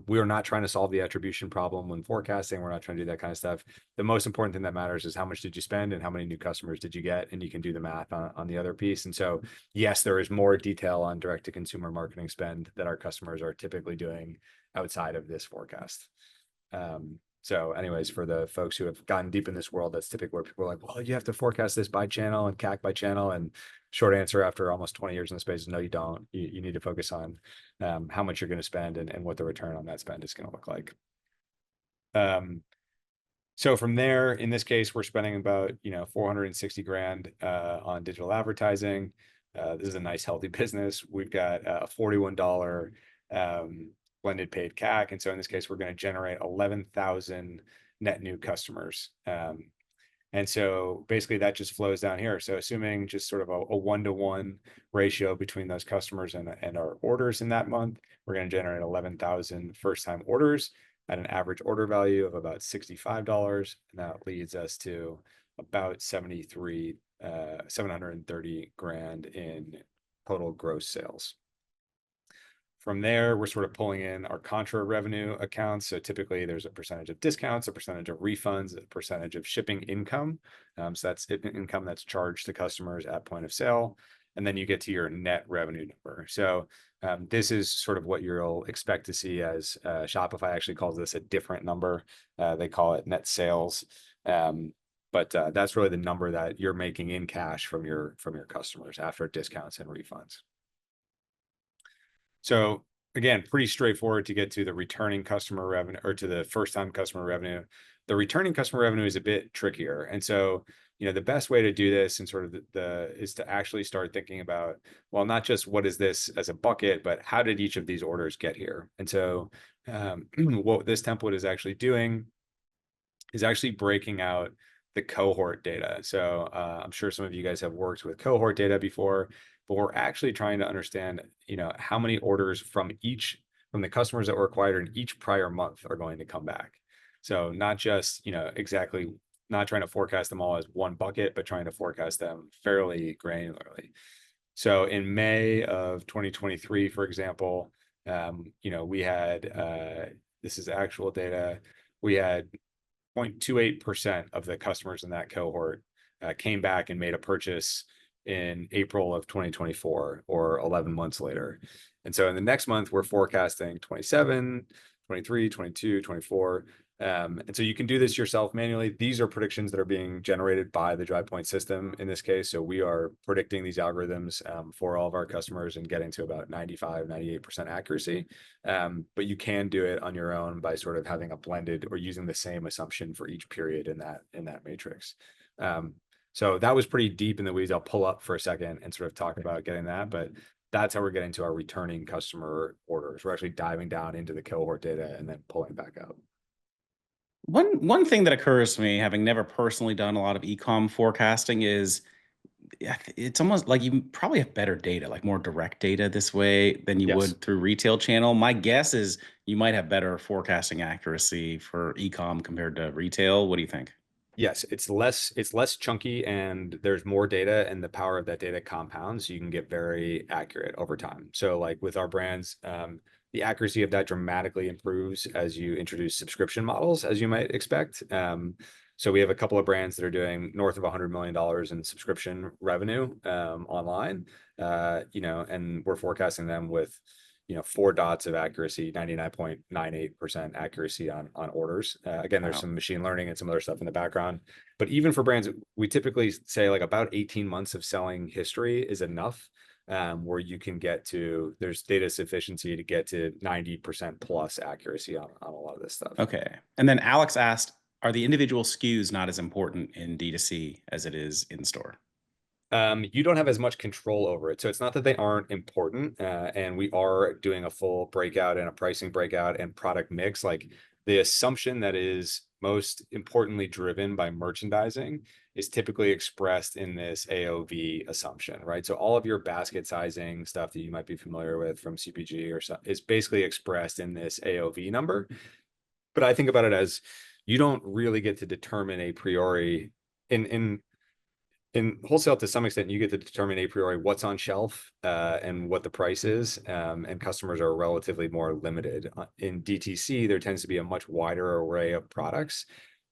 We are not trying to solve the attribution problem when forecasting. We're not trying to do that kind of stuff. The most important thing that matters is how much did you spend and how many new customers did you get, and you can do the math on the other piece. And so, yes, there is more detail on direct to consumer marketing spend that our customers are typically doing outside of this forecast. So anyways, for the folks who have gotten deep in this world, that's typically where people are like, well, you have to forecast this by channel and CAC by channel. And short answer after almost 20 years in the space is no, you don't. You need to focus on how much you're going to spend and what the return on that spend is going to look like. So from there, in this case, we're spending about, 460 grand on digital advertising. This is a nice, healthy business. We've got a $41 blended paid CAC. And so in this case, we're going to generate 11,000 net new customers. And so basically that just flows down here. So assuming just sort of a one-to-one ratio between those customers and our orders in that month, we're going to generate 11,000 first-time orders at an average order value of about $65. And that leads us to about 730 grand in total gross sales. From there, we're sort of pulling in our contra revenue accounts. So typically there's a percentage of discounts, a percentage of refunds, a percentage of shipping income. So that's income that's charged to customers at point of sale. And then you get to your net revenue number. So this is sort of what you'll expect to see, as Shopify actually calls this a different number. They call it net sales. But that's really the number that you're making in cash from your customers after discounts and refunds. So again, pretty straightforward to get to the returning customer revenue, or to the first-time customer revenue. The returning customer revenue is a bit trickier. And so, the best way to do this and sort of is to actually start thinking about, well, not just what is this as a bucket, but how did each of these orders get here? And so what this template is actually doing is actually breaking out the cohort data. So I'm sure some of you guys have worked with cohort data before, but we're actually trying to understand, how many orders from the customers that were acquired in each prior month are going to come back. So not just, exactly, not trying to forecast them all as one bucket, but trying to forecast them fairly granularly. So in May of 2023, for example, we had, this is actual data, we had 0.28% of the customers in that cohort came back and made a purchase in April of 2024, or 11 months later. And so in the next month, we're forecasting 27, 23, 22, 24. And so you can do this yourself manually. These are predictions that are being generated by the Drivepoint system in this case. So we are predicting these algorithms for all of our customers and getting to about 95, 98% accuracy. But you can do it on your own by sort of having a blended, or using the same assumption for each period in that matrix. So that was pretty deep in the weeds. I'll pull up for a second and sort of talk about getting that, but that's how we're getting to our returning customer orders. We're actually diving down into the cohort data and then pulling back up. One thing that occurs to me, having never personally done a lot of e-com forecasting, is it's almost like you probably have better data, like more direct data this way than you Yes. would through retail channel. My guess is you might have better forecasting accuracy for e-com compared to retail. What do you think? Yes, it's less chunky, and there's more data, and the power of that data compounds, so you can get very accurate over time. So like with our brands, the accuracy of that dramatically improves as you introduce subscription models, as you might expect. So we have a couple of brands that are doing north of $100 million in subscription revenue online, and we're forecasting them with 4 dots of accuracy, 99.98% accuracy on orders. Again, there's Wow. some machine learning and some other stuff in the background. But even for brands, we typically say like about 18 months of selling history is enough, where you can there's data sufficiency to get to 90% plus accuracy on a lot of this stuff. Okay. And then Alex asked, are the individual SKUs not as important in D2C as it is in store? You don't have as much control over it. So it's not that they aren't important. And we are doing a full breakout and a pricing breakout and product mix. Like, the assumption that is most importantly driven by merchandising is typically expressed in this AOV assumption, right? So all of your basket sizing stuff that you might be familiar with from CPG or so is basically expressed in this AOV number. But I think about it as, you don't really get to determine a priori in wholesale. To some extent, you get to determine a priori what's on shelf and what the price is, and customers are relatively more limited. In DTC, there tends to be a much wider array of products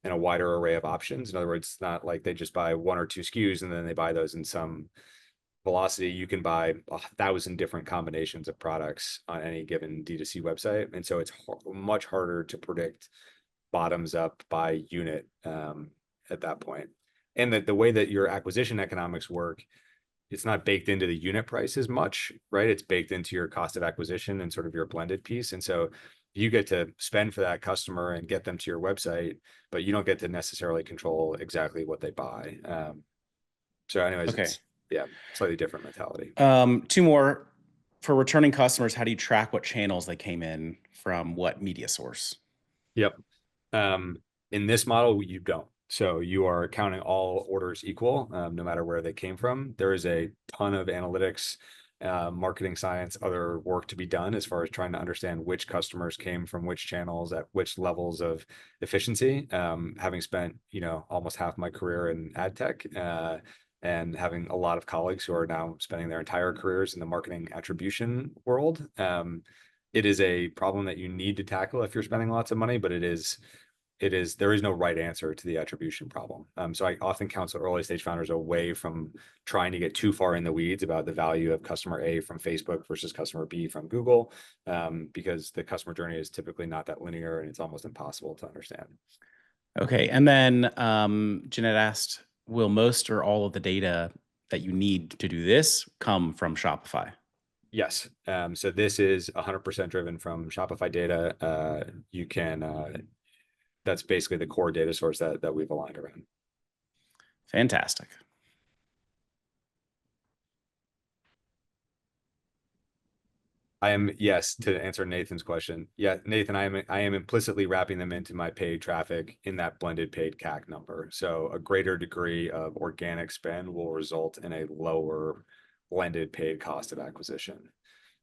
and a wider array of options. In other words, it's not like they just buy 1 or 2 SKUs and then they buy those in some velocity. You can buy 1,000 different combinations of products on any given D2C website. And so it's much harder to predict bottoms up by unit at that point. And that the way that your acquisition economics work, it's not baked into the unit price as much, right? It's baked into your cost of acquisition and sort of your blended piece. And so you get to spend for that customer and get them to your website, but you don't get to necessarily control exactly what they buy. So anyways, Okay. it's, yeah, slightly different mentality. Two more. For returning customers, how do you track what channels they came in from, what media source? Yep. Um, in this model, you don't. So you are counting all orders equal, no matter where they came from. There is a ton of analytics, marketing science, other work to be done as far as trying to understand which customers came from which channels at which levels of efficiency. Having spent, almost half my career in ad tech, and having a lot of colleagues who are now spending their entire careers in the marketing attribution world. It is a problem that you need to tackle if you're spending lots of money, but there is no right answer to the attribution problem. So I often counsel early stage founders away from trying to get too far in the weeds about the value of customer A from Facebook versus customer B from Google, because the customer journey is typically not that linear and it's almost impossible to understand. Okay. And then Jeanette asked, will most or all of the data that you need to do this come from Shopify? Yes. So this is 100% driven from Shopify data. That's basically the core data source that we've aligned around. Fantastic. Yes, to answer Nathan's question. Yeah, Nathan, I am implicitly wrapping them into my paid traffic in that blended paid CAC number. So a greater degree of organic spend will result in a lower blended paid cost of acquisition.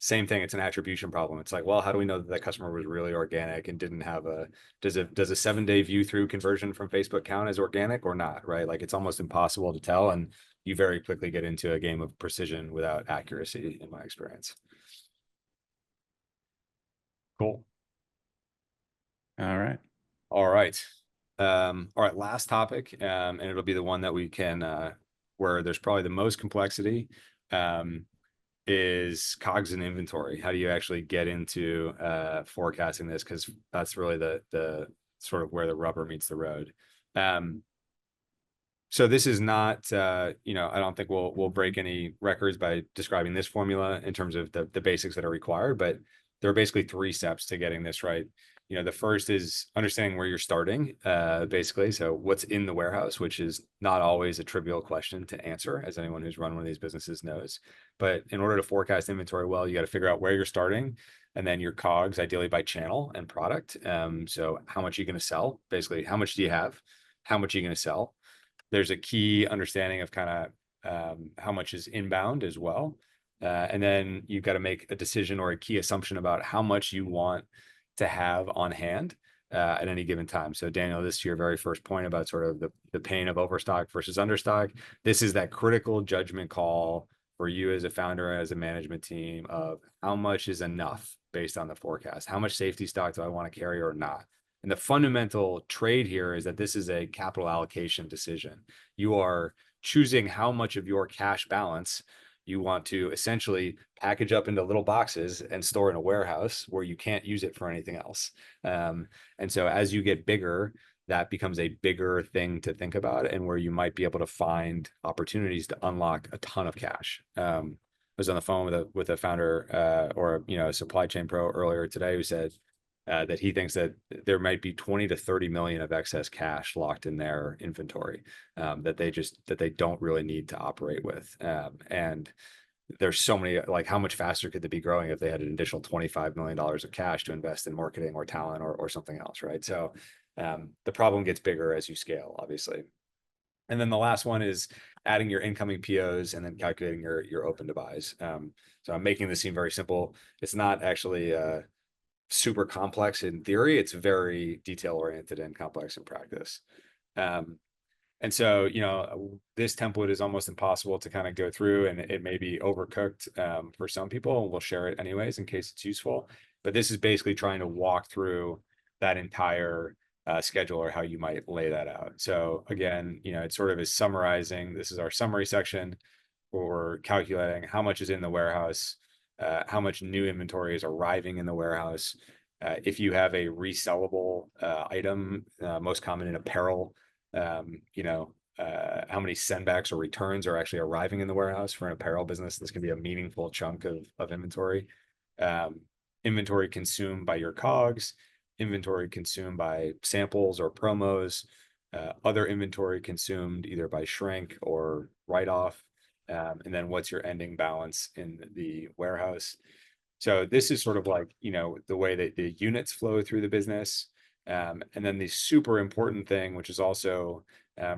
Same thing, it's an attribution problem. It's like, well, how do we know that that customer was really organic and didn't have does a 7-day view through conversion from Facebook count as organic or not, right? Like it's almost impossible to tell, and you very quickly get into a game of precision without accuracy, in my experience. Cool. All right. All right. All right, last topic, and it'll be the one that we can, where there's probably the most complexity, is COGS and inventory. How do you actually get into forecasting this? Because that's really the sort of where the rubber meets the road. So this is not, I don't think we'll break any records by describing this formula in terms of the basics that are required, but there are basically 3 steps to getting this right. The first is understanding where you're starting, basically. So what's in the warehouse, which is not always a trivial question to answer, as anyone who's run one of these businesses knows. But in order to forecast inventory well, you got to figure out where you're starting, and then your COGS, ideally by channel and product. So how much are you going to sell? Basically, how much do you have? How much are you going to sell? There's a key understanding of kind of how much is inbound as well. And then you've got to make a decision or a key assumption about how much you want to have on hand at any given time. So Daniel, this is your very first point about sort of the pain of overstock versus understock. This is that critical judgment call for you as a founder, as a management team, of how much is enough based on the forecast. How much safety stock do I want to carry or not? And the fundamental trade here is that this is a capital allocation decision. You are choosing how much of your cash balance you want to essentially package up into little boxes and store in a warehouse where you can't use it for anything else. And so as you get bigger, that becomes a bigger thing to think about, and where you might be able to find opportunities to unlock a ton of cash. I was on the phone with a founder, or a supply chain pro earlier today, who said that he thinks that there might be 20 to 30 million of excess cash locked in their inventory, that they don't really need to operate with. And there's so many, like, how much faster could they be growing if they had an additional $25 million of cash to invest in marketing or talent or something else, right? So the problem gets bigger as you scale, obviously. And then the last one is adding your incoming POs and then calculating your open to buys. So I'm making this seem very simple. It's not actually super complex in theory. It's very detail oriented and complex in practice. And so, this template is almost impossible to kind of go through, and it may be overcooked for some people, and we'll share it anyways in case it's useful. But this is basically trying to walk through that entire schedule, or how you might lay that out. So again, it sort of is summarizing. This is our summary section, where we're calculating how much is in the warehouse, how much new inventory is arriving in the warehouse. If you have a resellable item, most common in apparel, how many sendbacks or returns are actually arriving in the warehouse for an apparel business. This can be a meaningful chunk of inventory. inventory consumed by your COGS, inventory consumed by samples or promos, other inventory consumed either by shrink or write-off, and then what's your ending balance in the warehouse. So this is sort of like, the way that the units flow through the business. And then the super important thing, which is also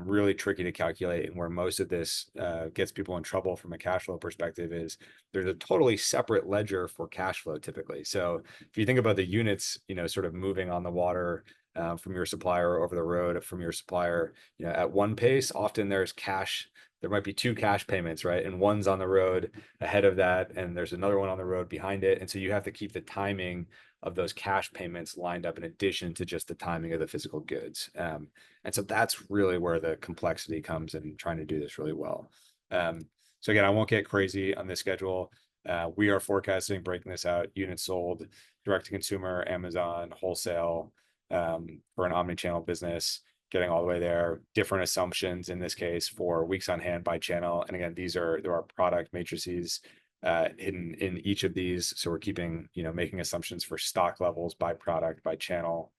really tricky to calculate, and where most of this gets people in trouble from a cash flow perspective, is there's a totally separate ledger for cash flow typically. So if you think about the units, sort of moving on the water from your supplier over the road from your supplier, at one pace, often there's cash. There might be two cash payments, right? And one's on the road ahead of that, and there's another one on the road behind it. And so you have to keep the timing of those cash payments lined up in addition to just the timing of the physical goods. And so that's really where the complexity comes in trying to do this really well. So again, I won't get crazy on this schedule. We are forecasting, breaking this out, units sold, direct to consumer, Amazon, wholesale, for an omnichannel business, getting all the way there. Different assumptions in this case for weeks on hand by channel. And again, there are product matrices hidden in each of these. So we're keeping, making assumptions for stock levels by product, by channel,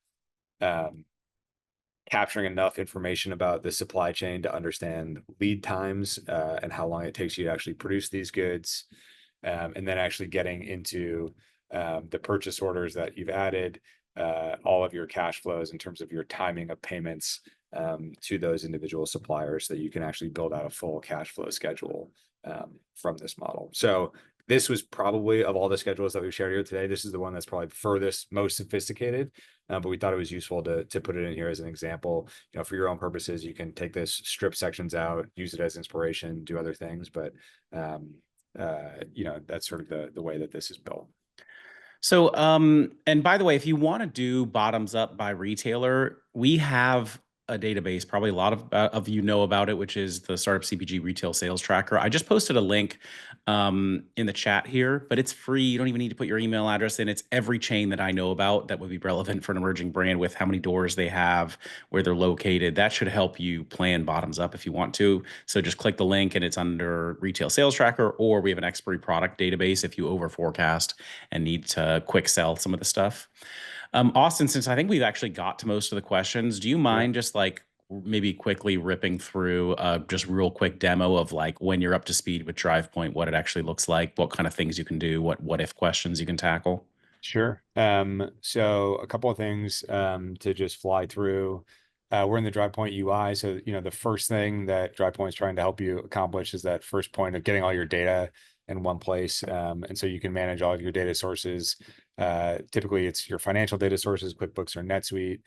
capturing enough information about the supply chain to understand lead times and how long it takes you to actually produce these goods. And then actually getting into the purchase orders that you've added, all of your cash flows in terms of your timing of payments to those individual suppliers, so that you can actually build out a full cash flow schedule from this model. So this was probably, of all the schedules that we've shared here today, this is the one that's probably furthest, most sophisticated. But we thought it was useful to put it in here as an example. For your own purposes, you can take this, strip sections out, use it as inspiration, do other things. But that's sort of the way that this is built. So, and by the way, if you want to do bottoms up by retailer, we have a database. Probably a lot of you know about it, which is the Startup CPG Retail Sales Tracker. I just posted a link in the chat here, but it's free. You don't even need to put your email address in. It's every chain that I know about that would be relevant for an emerging brand, with how many doors they have, where they're located. That should help you plan bottoms up if you want to. So just click the link and it's under Retail Sales Tracker, or we have an expiry product database if you over forecast and need to quick sell some of the stuff. Austin, since I think we've actually got to most of the questions, do you mind just like maybe quickly ripping through just real quick demo of like when you're up to speed with Drivepoint, what it actually looks like, what kind of things you can do, what if questions you can tackle? Sure. So a couple of things to just fly through. We're in the Drivepoint UI. So, the first thing that Drivepoint is trying to help you accomplish is that first point of getting all your data in one place. And so you can manage all of your data sources. Typically, it's your financial data sources, QuickBooks or NetSuite,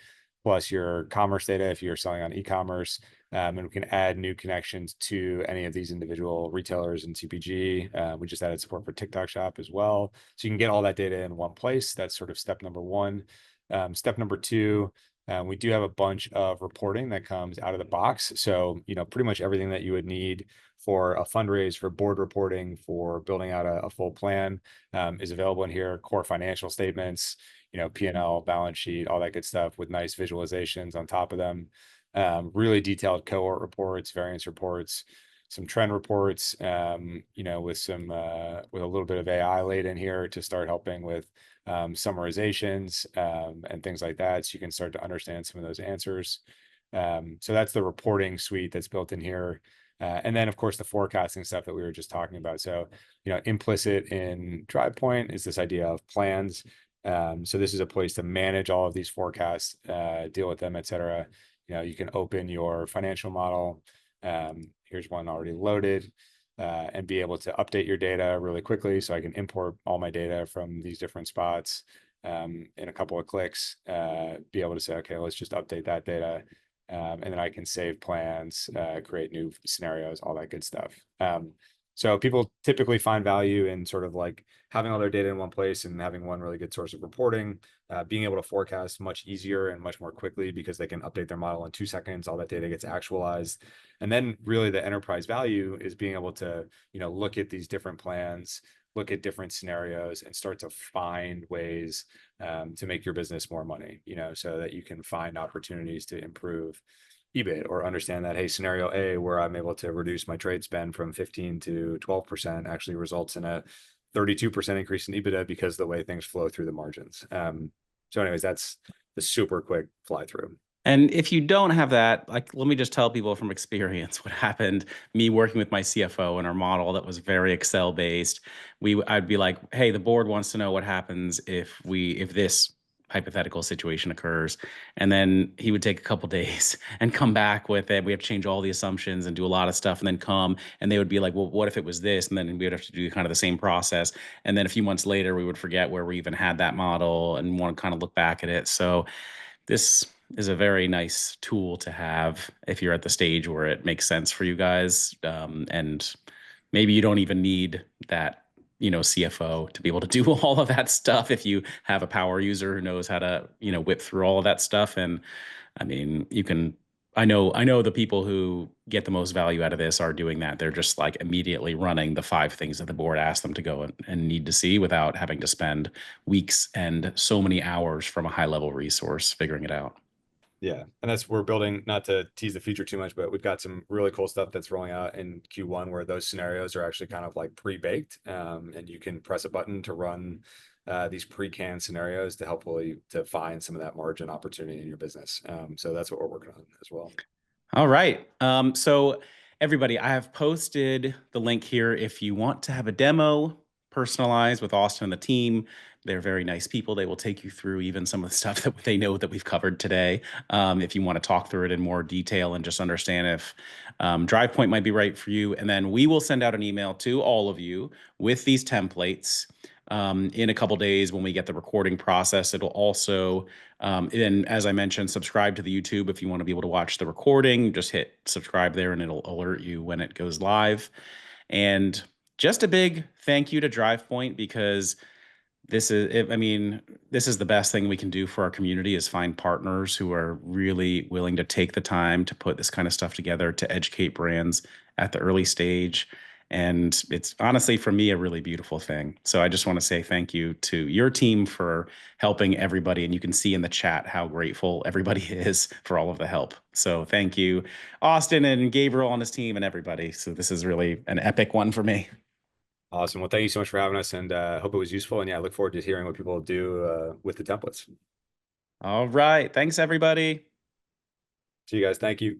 plus your commerce data if you're selling on e-commerce. And we can add new connections to any of these individual retailers in CPG. We just added support for TikTok Shop as well. So you can get all that data in one place. That's sort of step number one. Step number two, we do have a bunch of reporting that comes out of the box. So, pretty much everything that you would need for a fundraise, for board reporting, for building out a full plan is available in here. Core financial statements, P&L, balance sheet, all that good stuff with nice visualizations on top of them. Really detailed cohort reports, variance reports, some trend reports, with with a little bit of AI laid in here to start helping with summarizations and things like that, so you can start to understand some of those answers. So that's the reporting suite that's built in here. And then, of course, the forecasting stuff that we were just talking about. So, implicit in Drivepoint is this idea of plans. So this is a place to manage all of these forecasts, deal with them, et cetera. You can open your financial model. Here's one already loaded, and be able to update your data really quickly. So I can import all my data from these different spots in a couple of clicks, be able to say, okay, let's just update that data. And then I can save plans, create new scenarios, all that good stuff. So people typically find value in sort of like having all their data in one place and having one really good source of reporting, being able to forecast much easier and much more quickly because they can update their model in 2 seconds. All that data gets actualized. And then really the enterprise value is being able to, look at these different plans, look at different scenarios, and start to find ways to make your business more money, so that you can find opportunities to improve EBIT, or understand that, hey, scenario A, where I'm able to reduce my trade spend from 15 to 12% actually results in a 32% increase in EBITDA because of the way things flow through the margins. So anyways, that's the super quick fly through. And if you don't have that, like, let me just tell people from experience what happened. Me working with my CFO and our model that was very Excel based. I'd be like, hey, the board wants to know what happens if this hypothetical situation occurs. And then he would take a couple days and come back with it. We have to change all the assumptions and do a lot of stuff and then come and they would be like, well, what if it was this? And then we would have to do kind of the same process. And then a few months later, we would forget where we even had that model and want to kind of look back at it. So this is a very nice tool to have if you're at the stage where it makes sense for you guys. And maybe you don't even need that, CFO to be able to do all of that stuff if you have a power user who knows how to, whip through all of that stuff. And I mean, I know the people who get the most value out of this are doing that. They're just like immediately running the 5 things that the board asked them to go and need to see without having to spend weeks and so many hours from a high level resource figuring it out. Yeah, and we're building, not to tease the future too much, but we've got some really cool stuff that's rolling out in Q1 where those scenarios are actually kind of like pre-baked, and you can press a button to run these pre-canned scenarios to hopefully to find some of that margin opportunity in your business. So that's what we're working on as well. All right. So everybody, I have posted the link here if you want to have a demo personalized with Austin and the team. They're very nice people. They will take you through even some of the stuff that they know that we've covered today. If you want to talk through it in more detail and just understand if Drivepoint might be right for you. And then we will send out an email to all of you with these templates in a couple days when we get the recording process. It'll also and as I mentioned, subscribe to the YouTube if you want to be able to watch the recording. Just hit subscribe there and it'll alert you when it goes live. And just a big thank you to Drivepoint because I mean, this is the best thing we can do for our community is find partners who are really willing to take the time to put this kind of stuff together to educate brands at the early stage. And it's honestly, for me, a really beautiful thing. So I just want to say thank you to your team for helping everybody. And you can see in the chat how grateful everybody is for all of the help. So thank you, Austin and Gabriel on his team and everybody. So this is really an epic one for me. Awesome. Well, thank you so much for having us, and hope it was useful. And yeah, I look forward to hearing what people do with the templates. All right. Thanks, everybody. See you guys. Thank you.